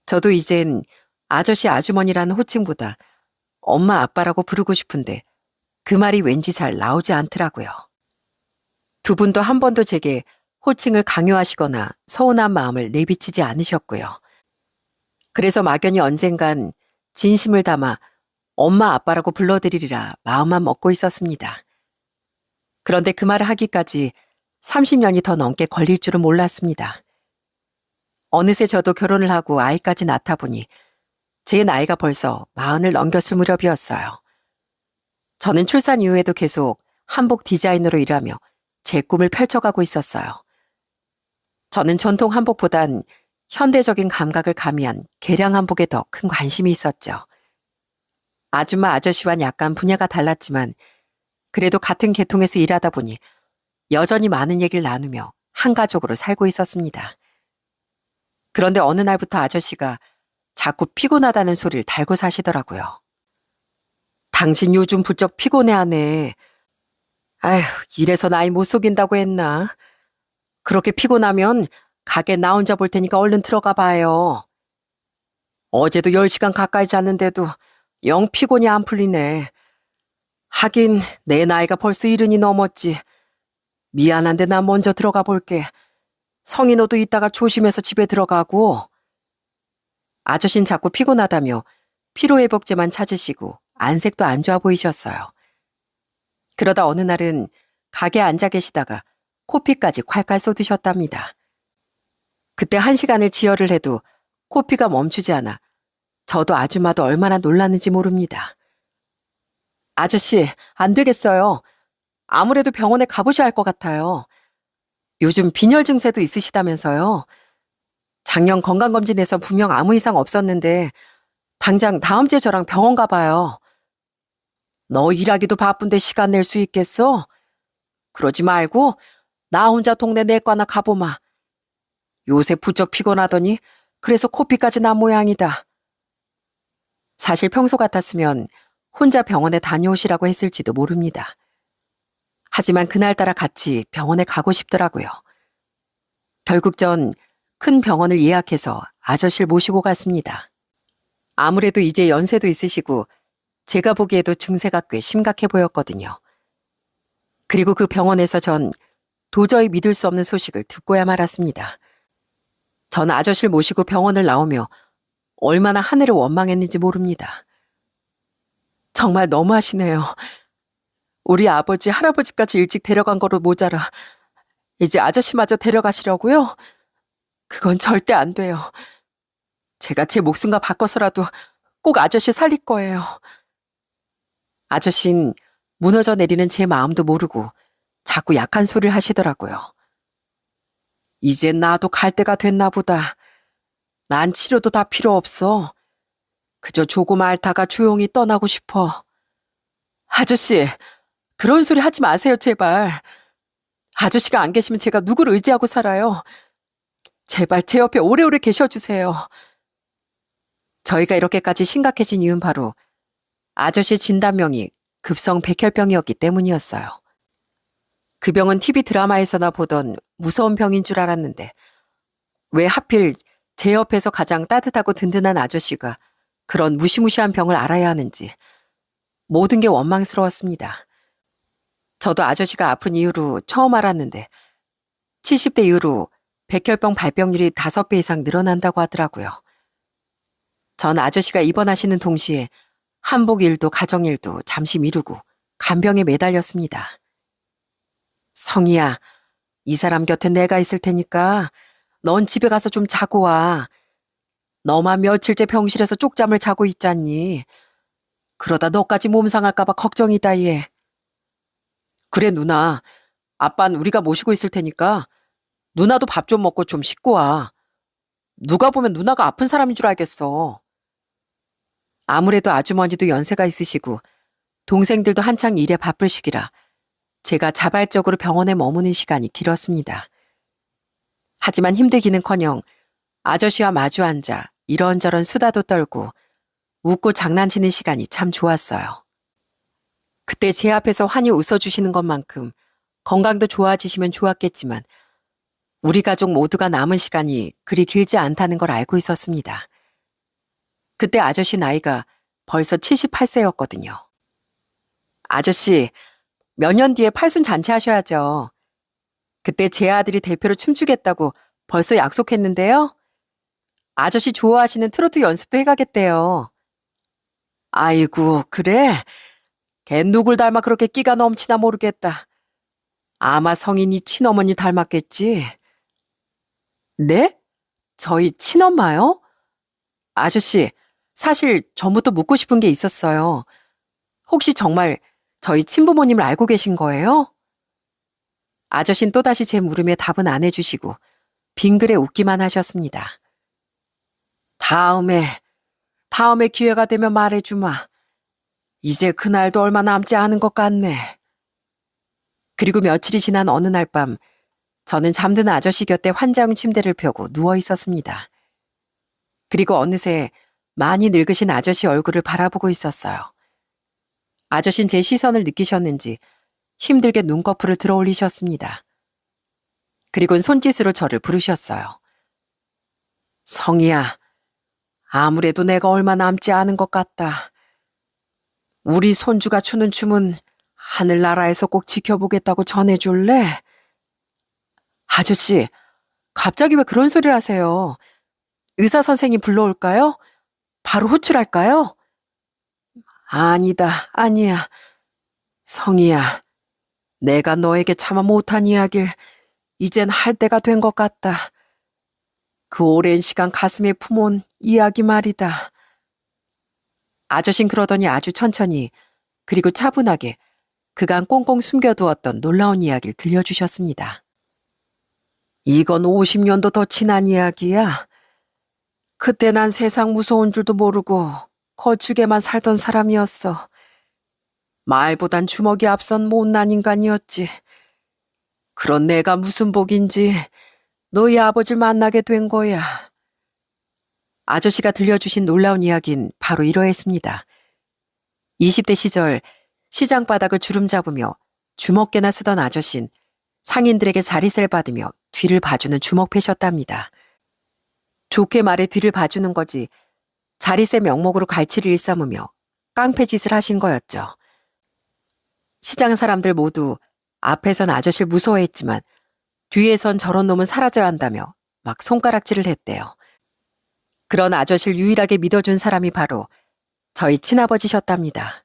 저도 이젠 아저씨 아주머니라는 호칭보다 엄마 아빠라고 부르고 싶은데 그 말이 왠지 잘 나오지 않더라고요. 두 분도 한 번도 제게 호칭을 강요하시거나 서운한 마음을 내비치지 않으셨고요. 그래서 막연히 언젠간 진심을 담아 엄마 아빠라고 불러드리리라 마음만 먹고 있었습니다. 그런데 그 말을 하기까지 30년이 더 넘게 걸릴 줄은 몰랐습니다. 어느새 저도 결혼을 하고 아이까지 낳다 보니 제 나이가 벌써 40을 넘겼을 무렵이었어요. 저는 출산 이후에도 계속 한복 디자이너로 일하며 제 꿈을 펼쳐가고 있었어요. 저는 전통 한복보단 현대적인 감각을 가미한 개량 한복에 더 큰 관심이 있었죠. 아줌마 아저씨와는 약간 분야가 달랐지만 그래도 같은 계통에서 일하다 보니 여전히 많은 얘기를 나누며 한 가족으로 살고 있었습니다. 그런데 어느 날부터 아저씨가 자꾸 피곤하다는 소리를 달고 사시더라고요. 당신 요즘 부쩍 피곤해하네. 아휴, 이래서 나이 못 속인다고 했나? 그렇게 피곤하면 가게 나 혼자 볼 테니까 얼른 들어가 봐요. 어제도 10시간 가까이 잤는데도 영 피곤이 안 풀리네. 하긴 내 나이가 벌써 70이 넘었지. 미안한데 나 먼저 들어가 볼게. 성희 너도 이따가 조심해서 집에 들어가고. 아저씨는 자꾸 피곤하다며 피로회복제만 찾으시고 안색도 안 좋아 보이셨어요. 그러다 어느 날은 가게에 앉아 계시다가 코피까지 콸콸 쏟으셨답니다. 그때 1시간을 지혈을 해도 코피가 멈추지 않아 저도 아줌마도 얼마나 놀랐는지 모릅니다. 아저씨, 안 되겠어요. 아무래도 병원에 가보셔야 할 것 같아요. 요즘 빈혈 증세도 있으시다면서요. 작년 건강검진에서 분명 아무 이상 없었는데 당장 다음 주에 저랑 병원 가봐요. 너 일하기도 바쁜데 시간 낼 수 있겠어? 그러지 말고 나 혼자 동네 내과나 가보마. 요새 부쩍 피곤하더니 그래서 코피까지 난 모양이다. 사실 평소 같았으면 혼자 병원에 다녀오시라고 했을지도 모릅니다. 하지만 그날따라 같이 병원에 가고 싶더라고요. 결국 전 큰 병원을 예약해서 아저씨를 모시고 갔습니다. 아무래도 이제 연세도 있으시고 제가 보기에도 증세가 꽤 심각해 보였거든요. 그리고 그 병원에서 전 도저히 믿을 수 없는 소식을 듣고야 말았습니다. 전 아저씨를 모시고 병원을 나오며 얼마나 하늘을 원망했는지 모릅니다. 정말 너무하시네요. 우리 아버지, 할아버지까지 일찍 데려간 거로 모자라 이제 아저씨마저 데려가시려고요? 그건 절대 안 돼요. 제가 제 목숨과 바꿔서라도 꼭 아저씨 살릴 거예요. 아저씨는 무너져 내리는 제 마음도 모르고 자꾸 약한 소리를 하시더라고요. 이젠 나도 갈 때가 됐나 보다. 난 치료도 다 필요 없어. 그저 조금 앓다가 조용히 떠나고 싶어. 아저씨, 그런 소리 하지 마세요, 제발. 아저씨가 안 계시면 제가 누구를 의지하고 살아요. 제발 제 옆에 오래오래 계셔주세요. 저희가 이렇게까지 심각해진 이유는 바로 아저씨 진단명이 급성 백혈병이었기 때문이었어요. 그 병은 TV 드라마에서나 보던 무서운 병인 줄 알았는데 왜 하필 제 옆에서 가장 따뜻하고 든든한 아저씨가 그런 무시무시한 병을 알아야 하는지 모든 게 원망스러웠습니다. 저도 아저씨가 아픈 이후로 처음 알았는데 70대 이후로 백혈병 발병률이 5배 이상 늘어난다고 하더라고요. 전 아저씨가 입원하시는 동시에 한복 일도 가정 일도 잠시 미루고 간병에 매달렸습니다. 성희야, 이 사람 곁에 내가 있을 테니까 넌 집에 가서 좀 자고 와. 너만 며칠째 병실에서 쪽잠을 자고 있잖니. 그러다 너까지 몸 상할까 봐 걱정이다 얘. 그래 누나, 아빤 우리가 모시고 있을 테니까 누나도 밥 좀 먹고 좀 씻고 와. 누가 보면 누나가 아픈 사람인 줄 알겠어. 아무래도 아주머니도 연세가 있으시고 동생들도 한창 일에 바쁠 시기라 제가 자발적으로 병원에 머무는 시간이 길었습니다. 하지만 힘들기는커녕 아저씨와 마주 앉아 이런저런 수다도 떨고 웃고 장난치는 시간이 참 좋았어요. 그때 제 앞에서 환히 웃어주시는 것만큼 건강도 좋아지시면 좋았겠지만 우리 가족 모두가 남은 시간이 그리 길지 않다는 걸 알고 있었습니다. 그때 아저씨 나이가 벌써 78세였거든요. 아저씨, 몇 년 뒤에 팔순 잔치 하셔야죠. 그때 제 아들이 대표로 춤추겠다고 벌써 약속했는데요. 아저씨 좋아하시는 트로트 연습도 해가겠대요. 아이고, 그래? 걔 누굴 닮아 그렇게 끼가 넘치나 모르겠다. 아마 성인이 친어머니 닮았겠지. 네? 저희 친엄마요? 아저씨, 사실 전부터 묻고 싶은 게 있었어요. 혹시 정말 저희 친부모님을 알고 계신 거예요? 아저씨는 또다시 제 물음에 답은 안 해주시고 빙그레 웃기만 하셨습니다. 다음에 기회가 되면 말해주마. 이제 그날도 얼마 남지 않은 것 같네. 그리고 며칠이 지난 어느 날 밤 저는 잠든 아저씨 곁에 환자용 침대를 펴고 누워 있었습니다. 그리고 어느새 많이 늙으신 아저씨 얼굴을 바라보고 있었어요. 아저씨는 제 시선을 느끼셨는지 힘들게 눈꺼풀을 들어 올리셨습니다. 그리고는 손짓으로 저를 부르셨어요. 성희야, 아무래도 내가 얼마 남지 않은 것 같다. 우리 손주가 추는 춤은 하늘나라에서 꼭 지켜보겠다고 전해줄래? 아저씨, 갑자기 왜 그런 소리를 하세요? 의사 선생님 불러올까요? 바로 호출할까요? 아니다, 아니야. 성희야, 내가 너에게 차마 못한 이야기를 이젠 할 때가 된 것 같다. 그 오랜 시간 가슴에 품어온 이야기 말이다. 아저씨는 그러더니 아주 천천히 그리고 차분하게 그간 꽁꽁 숨겨두었던 놀라운 이야기를 들려주셨습니다. 이건 50년도 더 지난 이야기야. 그때 난 세상 무서운 줄도 모르고 거칠게만 살던 사람이었어. 말보단 주먹이 앞선 못난 인간이었지. 그런 내가 무슨 복인지 너희 아버지를 만나게 된 거야. 아저씨가 들려주신 놀라운 이야기는 바로 이러했습니다. 20대 시절 시장 바닥을 주름 잡으며 주먹개나 쓰던 아저씨는 상인들에게 자리세를 받으며 뒤를 봐주는 주먹패셨답니다. 좋게 말해 뒤를 봐주는 거지 자리세 명목으로 갈취를 일삼으며 깡패짓을 하신 거였죠. 시장 사람들 모두 앞에선 아저씨를 무서워했지만 뒤에선 저런 놈은 사라져야 한다며 막 손가락질을 했대요. 그런 아저씨를 유일하게 믿어준 사람이 바로 저희 친아버지셨답니다.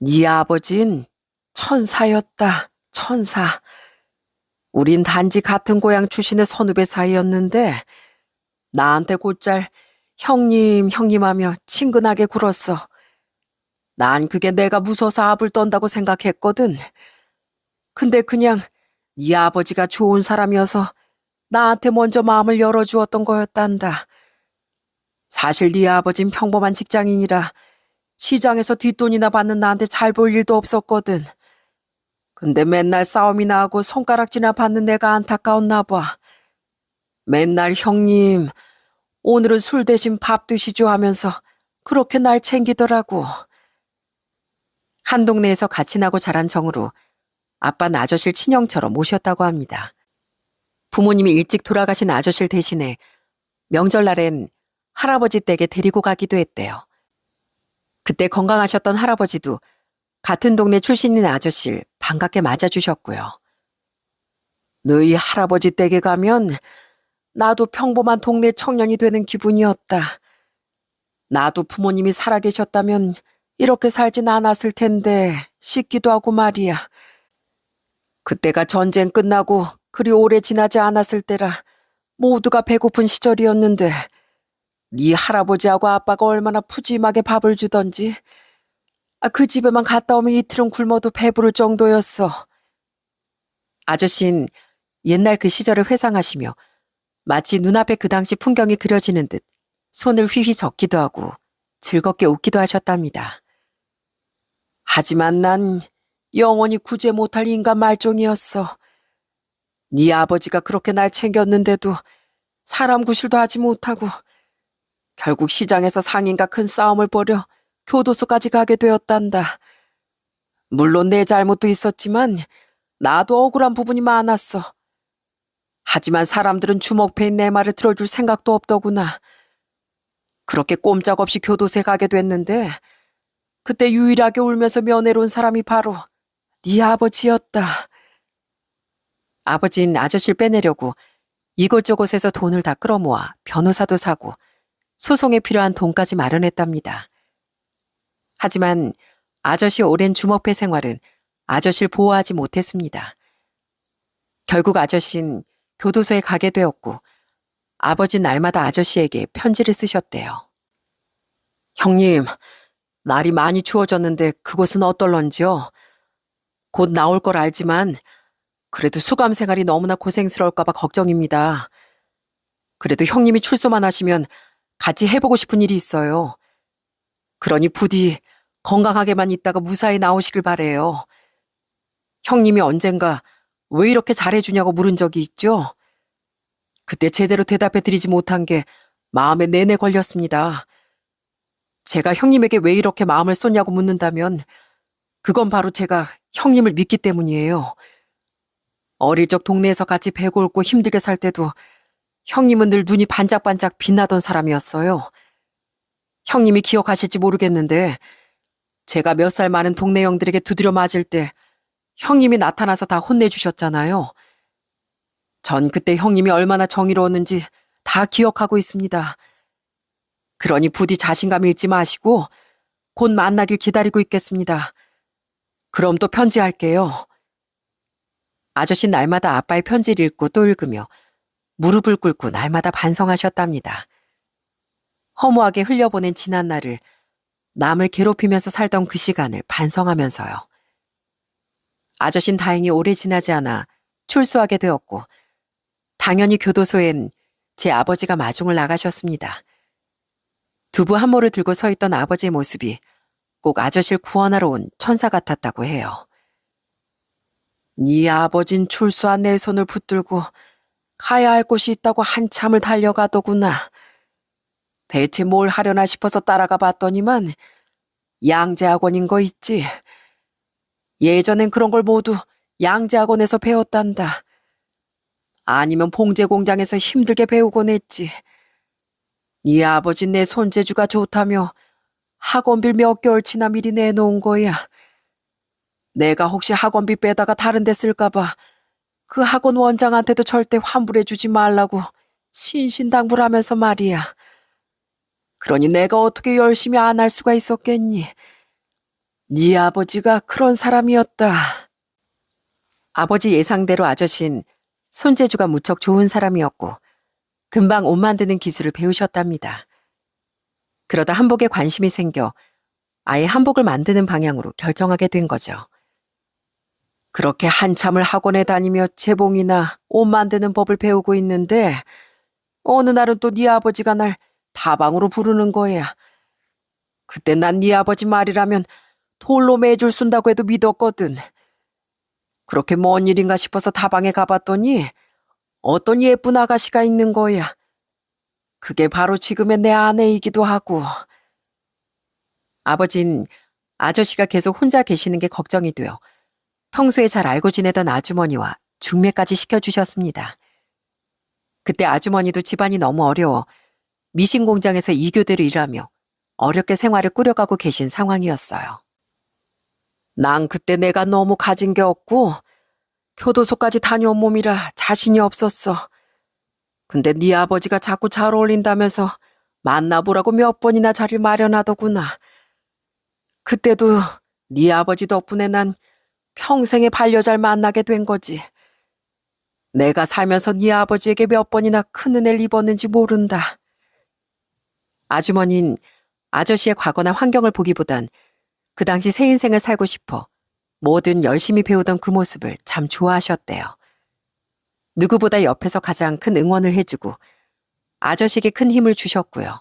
네 아버진 천사였다, 천사. 우린 단지 같은 고향 출신의 선후배 사이였는데 나한테 곧잘 형님, 형님하며 친근하게 굴었어. 난 그게 내가 무서워서 압을 떤다고 생각했거든. 근데 그냥 네 아버지가 좋은 사람이어서 나한테 먼저 마음을 열어주었던 거였단다. 사실 네 아버진 평범한 직장인이라 시장에서 뒷돈이나 받는 나한테 잘 볼 일도 없었거든. 근데 맨날 싸움이나 하고 손가락질이나 받는 내가 안타까웠나 봐. 맨날 형님, 오늘은 술 대신 밥 드시죠 하면서 그렇게 날 챙기더라고. 한 동네에서 같이 나고 자란 정으로 아빠는 아저씨를 친형처럼 모셨다고 합니다. 부모님이 일찍 돌아가신 아저씨를 대신해 명절날엔 할아버지 댁에 데리고 가기도 했대요. 그때 건강하셨던 할아버지도 같은 동네 출신인 아저씨를 반갑게 맞아주셨고요. 너희 할아버지 댁에 가면 나도 평범한 동네 청년이 되는 기분이었다. 나도 부모님이 살아계셨다면 이렇게 살진 않았을 텐데 싶기도 하고 말이야. 그때가 전쟁 끝나고 그리 오래 지나지 않았을 때라 모두가 배고픈 시절이었는데 네 할아버지하고 아빠가 얼마나 푸짐하게 밥을 주던지. 그 집에만 갔다 오면 이틀은 굶어도 배부를 정도였어. 아저씨는 옛날 그 시절을 회상하시며 마치 눈앞에 그 당시 풍경이 그려지는 듯 손을 휘휘 적기도 하고 즐겁게 웃기도 하셨답니다. 하지만 난 영원히 구제 못할 인간 말종이었어. 네 아버지가 그렇게 날 챙겼는데도 사람 구실도 하지 못하고 결국 시장에서 상인과 큰 싸움을 벌여 교도소까지 가게 되었단다. 물론 내 잘못도 있었지만 나도 억울한 부분이 많았어. 하지만 사람들은 주먹패인 내 말을 들어줄 생각도 없더구나. 그렇게 꼼짝없이 교도소에 가게 됐는데 그때 유일하게 울면서 면회로 온 사람이 바로 네 아버지였다. 아버지는 아저씨를 빼내려고 이곳저곳에서 돈을 다 끌어모아 변호사도 사고 소송에 필요한 돈까지 마련했답니다. 하지만 아저씨의 오랜 주먹패 생활은 아저씨를 보호하지 못했습니다. 결국 아저씨는 교도소에 가게 되었고 아버지는 날마다 아저씨에게 편지를 쓰셨대요. 형님, 날이 많이 추워졌는데 그곳은 어떨런지요? 곧 나올 걸 알지만 그래도 수감 생활이 너무나 고생스러울까 봐 걱정입니다. 그래도 형님이 출소만 하시면 같이 해보고 싶은 일이 있어요. 그러니 부디 건강하게만 있다가 무사히 나오시길 바래요. 형님이 언젠가 왜 이렇게 잘해주냐고 물은 적이 있죠? 그때 제대로 대답해 드리지 못한 게 마음에 내내 걸렸습니다. 제가 형님에게 왜 이렇게 마음을 쏟냐고 묻는다면 그건 바로 제가 형님을 믿기 때문이에요. 어릴 적 동네에서 같이 배고 옳고 힘들게 살 때도 형님은 늘 눈이 반짝반짝 빛나던 사람이었어요. 형님이 기억하실지 모르겠는데 제가 몇 살 많은 동네 형들에게 두드려 맞을 때 형님이 나타나서 다 혼내주셨잖아요. 전 그때 형님이 얼마나 정의로웠는지 다 기억하고 있습니다. 그러니 부디 자신감 잃지 마시고 곧 만나길 기다리고 있겠습니다. 그럼 또 편지할게요. 아저씨 날마다 아빠의 편지를 읽고 또 읽으며 무릎을 꿇고 날마다 반성하셨답니다. 허무하게 흘려보낸 지난 날을 남을 괴롭히면서 살던 그 시간을 반성하면서요. 아저씨는 다행히 오래 지나지 않아 출소하게 되었고 당연히 교도소엔 제 아버지가 마중을 나가셨습니다. 두부 한 모를 들고 서 있던 아버지의 모습이 꼭 아저씨를 구원하러 온 천사 같았다고 해요. 네 아버진 출소한 내 손을 붙들고 가야 할 곳이 있다고 한참을 달려가더구나. 대체 뭘 하려나 싶어서 따라가 봤더니만 양재학원인 거 있지. 예전엔 그런 걸 모두 양재학원에서 배웠단다. 아니면 봉제 공장에서 힘들게 배우곤 했지. 네 아버지 내 손재주가 좋다며 학원비를 몇 개월치나 미리 내놓은 거야. 내가 혹시 학원비 빼다가 다른 데 쓸까봐 그 학원 원장한테도 절대 환불해주지 말라고 신신당부하면서 말이야. 그러니 내가 어떻게 열심히 안 할 수가 있었겠니? 네 아버지가 그런 사람이었다. 아버지 예상대로 아저씨는 손재주가 무척 좋은 사람이었고 금방 옷 만드는 기술을 배우셨답니다. 그러다 한복에 관심이 생겨 아예 한복을 만드는 방향으로 결정하게 된 거죠. 그렇게 한참을 학원에 다니며 재봉이나 옷 만드는 법을 배우고 있는데 어느 날은 또 네 아버지가 날 다방으로 부르는 거야. 그때 난 네 아버지 말이라면 돌로 매줄 쓴다고 해도 믿었거든. 그렇게 뭔 일인가 싶어서 다방에 가봤더니 어떤 예쁜 아가씨가 있는 거야. 그게 바로 지금의 내 아내이기도 하고. 아버진 아저씨가 계속 혼자 계시는 게 걱정이 되어 평소에 잘 알고 지내던 아주머니와 중매까지 시켜주셨습니다. 그때 아주머니도 집안이 너무 어려워 미신 공장에서 2교대로 일하며 어렵게 생활을 꾸려가고 계신 상황이었어요. 난 그때 내가 너무 가진 게 없고 교도소까지 다녀온 몸이라 자신이 없었어. 근데 네 아버지가 자꾸 잘 어울린다면서 만나보라고 몇 번이나 자리를 마련하더구나. 그때도 네 아버지 덕분에 난 평생의 반려자를 만나게 된 거지. 내가 살면서 네 아버지에게 몇 번이나 큰 은혜를 입었는지 모른다. 아주머니는 아저씨의 과거나 환경을 보기보단 그 당시 새 인생을 살고 싶어 뭐든 열심히 배우던 그 모습을 참 좋아하셨대요. 누구보다 옆에서 가장 큰 응원을 해주고 아저씨에게 큰 힘을 주셨고요.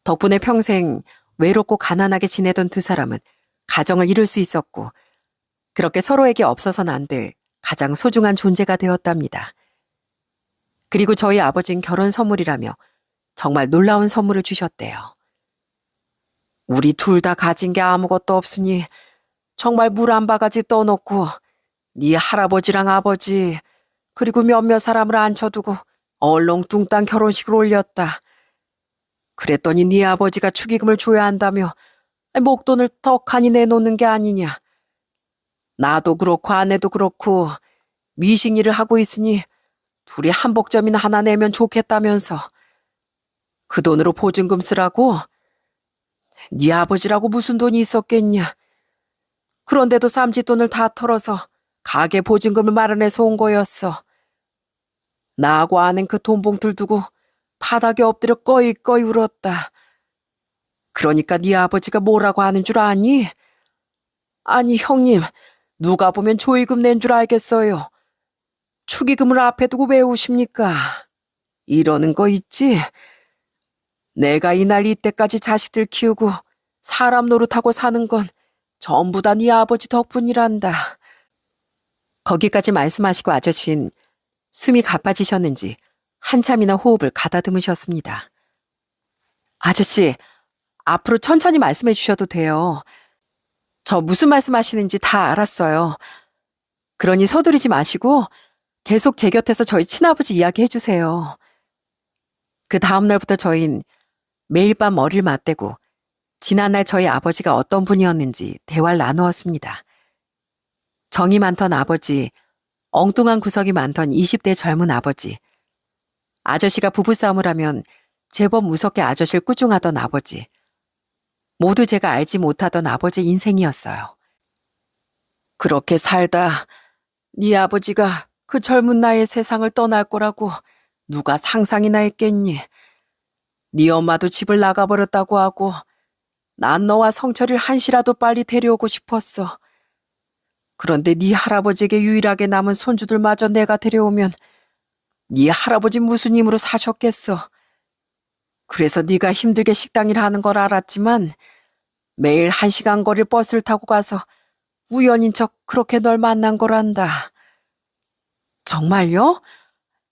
덕분에 평생 외롭고 가난하게 지내던 두 사람은 가정을 이룰 수 있었고 그렇게 서로에게 없어서는 안 될 가장 소중한 존재가 되었답니다. 그리고 저희 아버진 결혼 선물이라며 정말 놀라운 선물을 주셨대요. 우리 둘 다 가진 게 아무것도 없으니 정말 물 한 바가지 떠놓고 네 할아버지랑 아버지 그리고 몇몇 사람을 앉혀두고 얼렁뚱땅 결혼식을 올렸다. 그랬더니 네 아버지가 축의금을 줘야 한다며 목돈을 떡하니 내놓는 게 아니냐. 나도 그렇고 아내도 그렇고 미식 일을 하고 있으니 둘이 한복점이나 하나 내면 좋겠다면서 그 돈으로 보증금 쓰라고? 네 아버지라고 무슨 돈이 있었겠냐. 그런데도 삼짓돈을 다 털어서 가게 보증금을 마련해서 온 거였어. 나하고 아는 그 돈 봉투를 두고 바닥에 엎드려 꺼이꺼이 울었다. 그러니까 네 아버지가 뭐라고 하는 줄 아니? 아니 형님, 누가 보면 조의금 낸 줄 알겠어요. 축의금을 앞에 두고 왜 우십니까? 이러는 거 있지? 내가 이날 이때까지 자식들 키우고 사람 노릇하고 사는 건 전부 다 네 아버지 덕분이란다. 거기까지 말씀하시고 아저씨는 숨이 가빠지셨는지 한참이나 호흡을 가다듬으셨습니다. 아저씨, 앞으로 천천히 말씀해 주셔도 돼요. 저 무슨 말씀하시는지 다 알았어요. 그러니 서두르지 마시고 계속 제 곁에서 저희 친아버지 이야기해 주세요. 그 다음 날부터 저희는 매일 밤 머리를 맞대고 지난날 저희 아버지가 어떤 분이었는지 대화를 나누었습니다. 정이 많던 아버지, 엉뚱한 구석이 많던 20대 젊은 아버지, 아저씨가 부부싸움을 하면 제법 무섭게 아저씨를 꾸중하던 아버지, 모두 제가 알지 못하던 아버지 인생이었어요. 그렇게 살다 네 아버지가 그 젊은 나이에 세상을 떠날 거라고 누가 상상이나 했겠니? 네 엄마도 집을 나가버렸다고 하고 난 너와 성철이를 한시라도 빨리 데려오고 싶었어. 그런데 네 할아버지에게 유일하게 남은 손주들마저 내가 데려오면 네 할아버지 무슨 힘으로 사셨겠어. 그래서 네가 힘들게 식당 일 하는 걸 알았지만 매일 1시간 거리를 버스를 타고 가서 우연인 척 그렇게 널 만난 거란다. 정말요?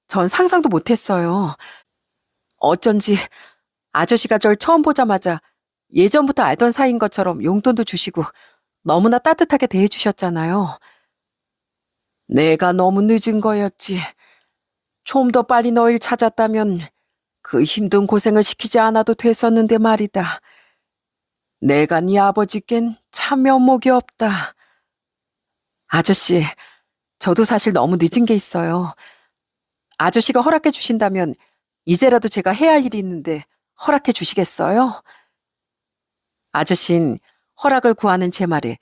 전 상상도 못했어요. 어쩐지 아저씨가 절 처음 보자마자 예전부터 알던 사이인 것처럼 용돈도 주시고 너무나 따뜻하게 대해주셨잖아요. 내가 너무 늦은 거였지. 좀 더 빨리 너를 찾았다면 그 힘든 고생을 시키지 않아도 됐었는데 말이다. 내가 네 아버지께는 참 면목이 없다. 아저씨, 저도 사실 너무 늦은 게 있어요. 아저씨가 허락해 주신다면 이제라도 제가 해야 할 일이 있는데 허락해 주시겠어요? 아저씨는 허락을 구하는 제 말에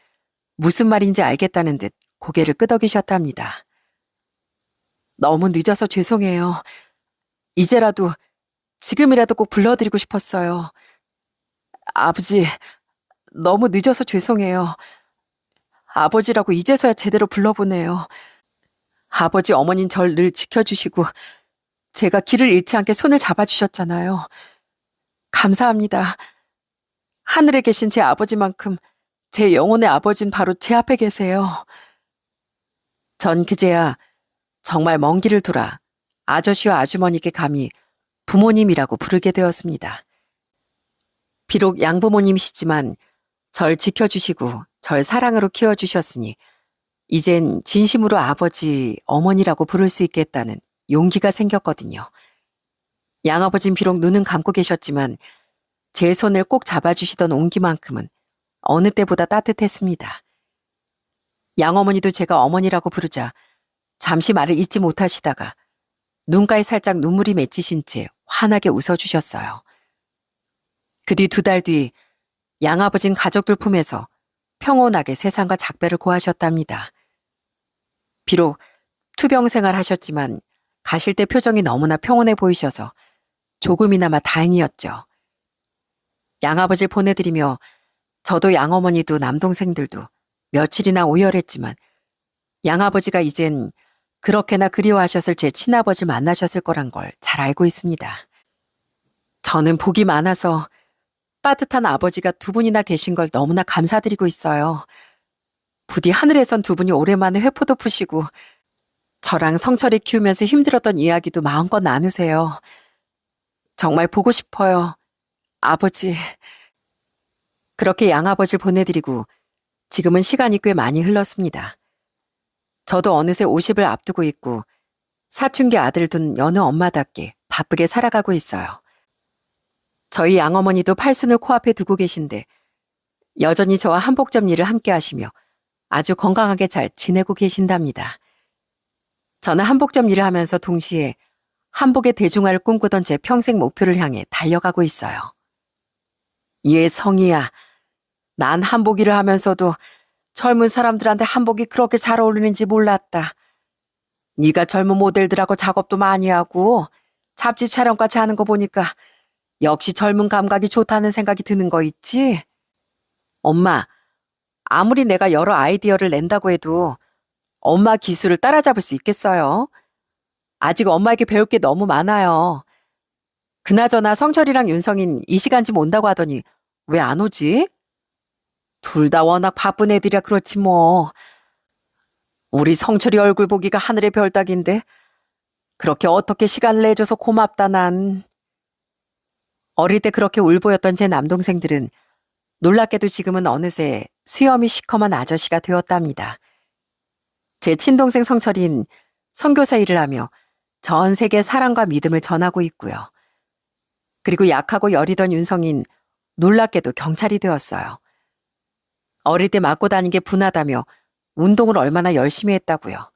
무슨 말인지 알겠다는 듯 고개를 끄덕이셨답니다. 너무 늦어서 죄송해요. 이제라도, 지금이라도 꼭 불러드리고 싶었어요. 아버지, 너무 늦어서 죄송해요. 아버지라고 이제서야 제대로 불러보네요. 아버지 어머니는 절 늘 지켜주시고 제가 길을 잃지 않게 손을 잡아주셨잖아요. 감사합니다. 하늘에 계신 제 아버지만큼 제 영혼의 아버진 바로 제 앞에 계세요. 전 그제야 정말 먼 길을 돌아 아저씨와 아주머니께 감히 부모님이라고 부르게 되었습니다. 비록 양부모님이시지만 절 지켜주시고 절 사랑으로 키워주셨으니 이젠 진심으로 아버지, 어머니라고 부를 수 있겠다는 용기가 생겼거든요. 양아버진 비록 눈은 감고 계셨지만 제 손을 꼭 잡아주시던 온기만큼은 어느 때보다 따뜻했습니다. 양어머니도 제가 어머니라고 부르자 잠시 말을 잇지 못하시다가 눈가에 살짝 눈물이 맺히신 채 환하게 웃어주셨어요. 그 뒤 2달 뒤 양아버진 가족들 품에서 평온하게 세상과 작별을 고하셨답니다. 비록 투병 생활 하셨지만 가실 때 표정이 너무나 평온해 보이셔서 조금이나마 다행이었죠. 양아버지를 보내드리며 저도 양어머니도 남동생들도 며칠이나 오열했지만 양아버지가 이젠 그렇게나 그리워하셨을 제 친아버지를 만나셨을 거란 걸 잘 알고 있습니다. 저는 복이 많아서 따뜻한 아버지가 2분이나 계신 걸 너무나 감사드리고 있어요. 부디 하늘에선 2분이 오랜만에 회포도 푸시고 저랑 성철이 키우면서 힘들었던 이야기도 마음껏 나누세요. 정말 보고 싶어요. 아버지. 그렇게 양아버지를 보내드리고 지금은 시간이 꽤 많이 흘렀습니다. 저도 어느새 50을 앞두고 있고 사춘기 아들 둔 여느 엄마답게 바쁘게 살아가고 있어요. 저희 양어머니도 팔순을 코앞에 두고 계신데 여전히 저와 한복점 일을 함께 하시며 아주 건강하게 잘 지내고 계신답니다. 저는 한복점 일을 하면서 동시에 한복의 대중화를 꿈꾸던 제 평생 목표를 향해 달려가고 있어요. 예, 성희야. 난 한복 일을 하면서도 젊은 사람들한테 한복이 그렇게 잘 어울리는지 몰랐다. 네가 젊은 모델들하고 작업도 많이 하고 잡지 촬영까지 하는 거 보니까 역시 젊은 감각이 좋다는 생각이 드는 거 있지? 엄마, 아무리 내가 여러 아이디어를 낸다고 해도 엄마 기술을 따라잡을 수 있겠어요? 아직 엄마에게 배울 게 너무 많아요. 그나저나 성철이랑 윤성인 이 시간쯤 온다고 하더니 왜 안 오지? 둘 다 워낙 바쁜 애들이라 그렇지 뭐. 우리 성철이 얼굴 보기가 하늘의 별 따기인데 그렇게 어떻게 시간을 내줘서 고맙다 난. 어릴 때 그렇게 울보였던 제 남동생들은 놀랍게도 지금은 어느새 수염이 시커먼 아저씨가 되었답니다. 제 친동생 성철인 선교사 일을 하며 전 세계 사랑과 믿음을 전하고 있고요. 그리고 약하고 여리던 윤성인 놀랍게도 경찰이 되었어요. 어릴 때 맞고 다닌 게 분하다며 운동을 얼마나 열심히 했다고요.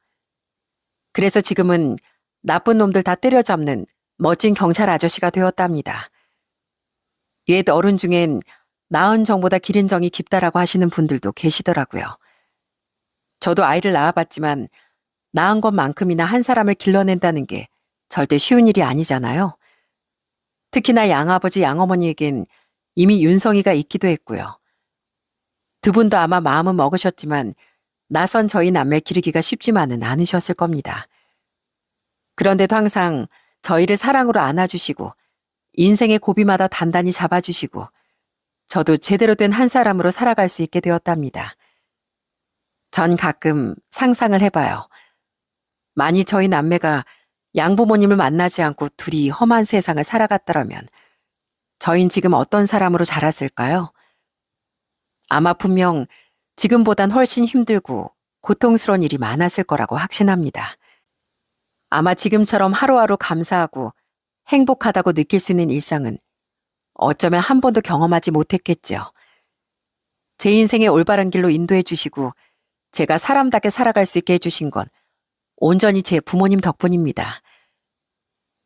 그래서 지금은 나쁜 놈들 다 때려잡는 멋진 경찰 아저씨가 되었답니다. 옛 어른 중엔 낳은 정보다 기른 정이 깊다라고 하시는 분들도 계시더라고요. 저도 아이를 낳아봤지만 낳은 것만큼이나 한 사람을 길러낸다는 게 절대 쉬운 일이 아니잖아요. 특히나 양아버지 양어머니에겐 이미 윤성이가 있기도 했고요. 2분도 아마 마음은 먹으셨지만 낯선 저희 남매 기르기가 쉽지만은 않으셨을 겁니다. 그런데도 항상 저희를 사랑으로 안아주시고 인생의 고비마다 단단히 잡아주시고 저도 제대로 된 한 사람으로 살아갈 수 있게 되었답니다. 전 가끔 상상을 해봐요. 만일 저희 남매가 양부모님을 만나지 않고 둘이 험한 세상을 살아갔더라면 저흰 지금 어떤 사람으로 자랐을까요? 아마 분명 지금보단 훨씬 힘들고 고통스러운 일이 많았을 거라고 확신합니다. 아마 지금처럼 하루하루 감사하고 행복하다고 느낄 수 있는 일상은 어쩌면 한 번도 경험하지 못했겠죠. 제 인생의 올바른 길로 인도해 주시고 제가 사람답게 살아갈 수 있게 해주신 건 온전히 제 부모님 덕분입니다.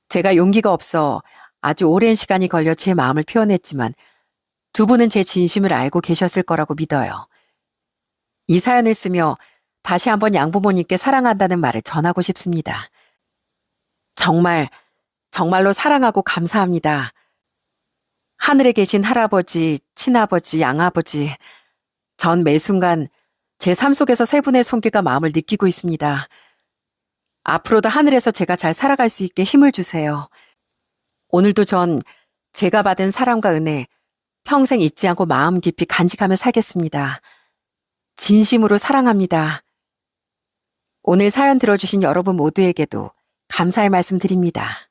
제가 용기가 없어 아주 오랜 시간이 걸려 제 마음을 표현했지만 2분은 제 진심을 알고 계셨을 거라고 믿어요. 이 사연을 쓰며 다시 한번 양부모님께 사랑한다는 말을 전하고 싶습니다. 정말로 사랑하고 감사합니다. 하늘에 계신 할아버지, 친아버지, 양아버지, 전 매 순간 제 삶 속에서 3분의 손길과 마음을 느끼고 있습니다. 앞으로도 하늘에서 제가 잘 살아갈 수 있게 힘을 주세요. 오늘도 전 제가 받은 사랑과 은혜 평생 잊지 않고 마음 깊이 간직하며 살겠습니다. 진심으로 사랑합니다. 오늘 사연 들어주신 여러분 모두에게도 감사의 말씀 드립니다.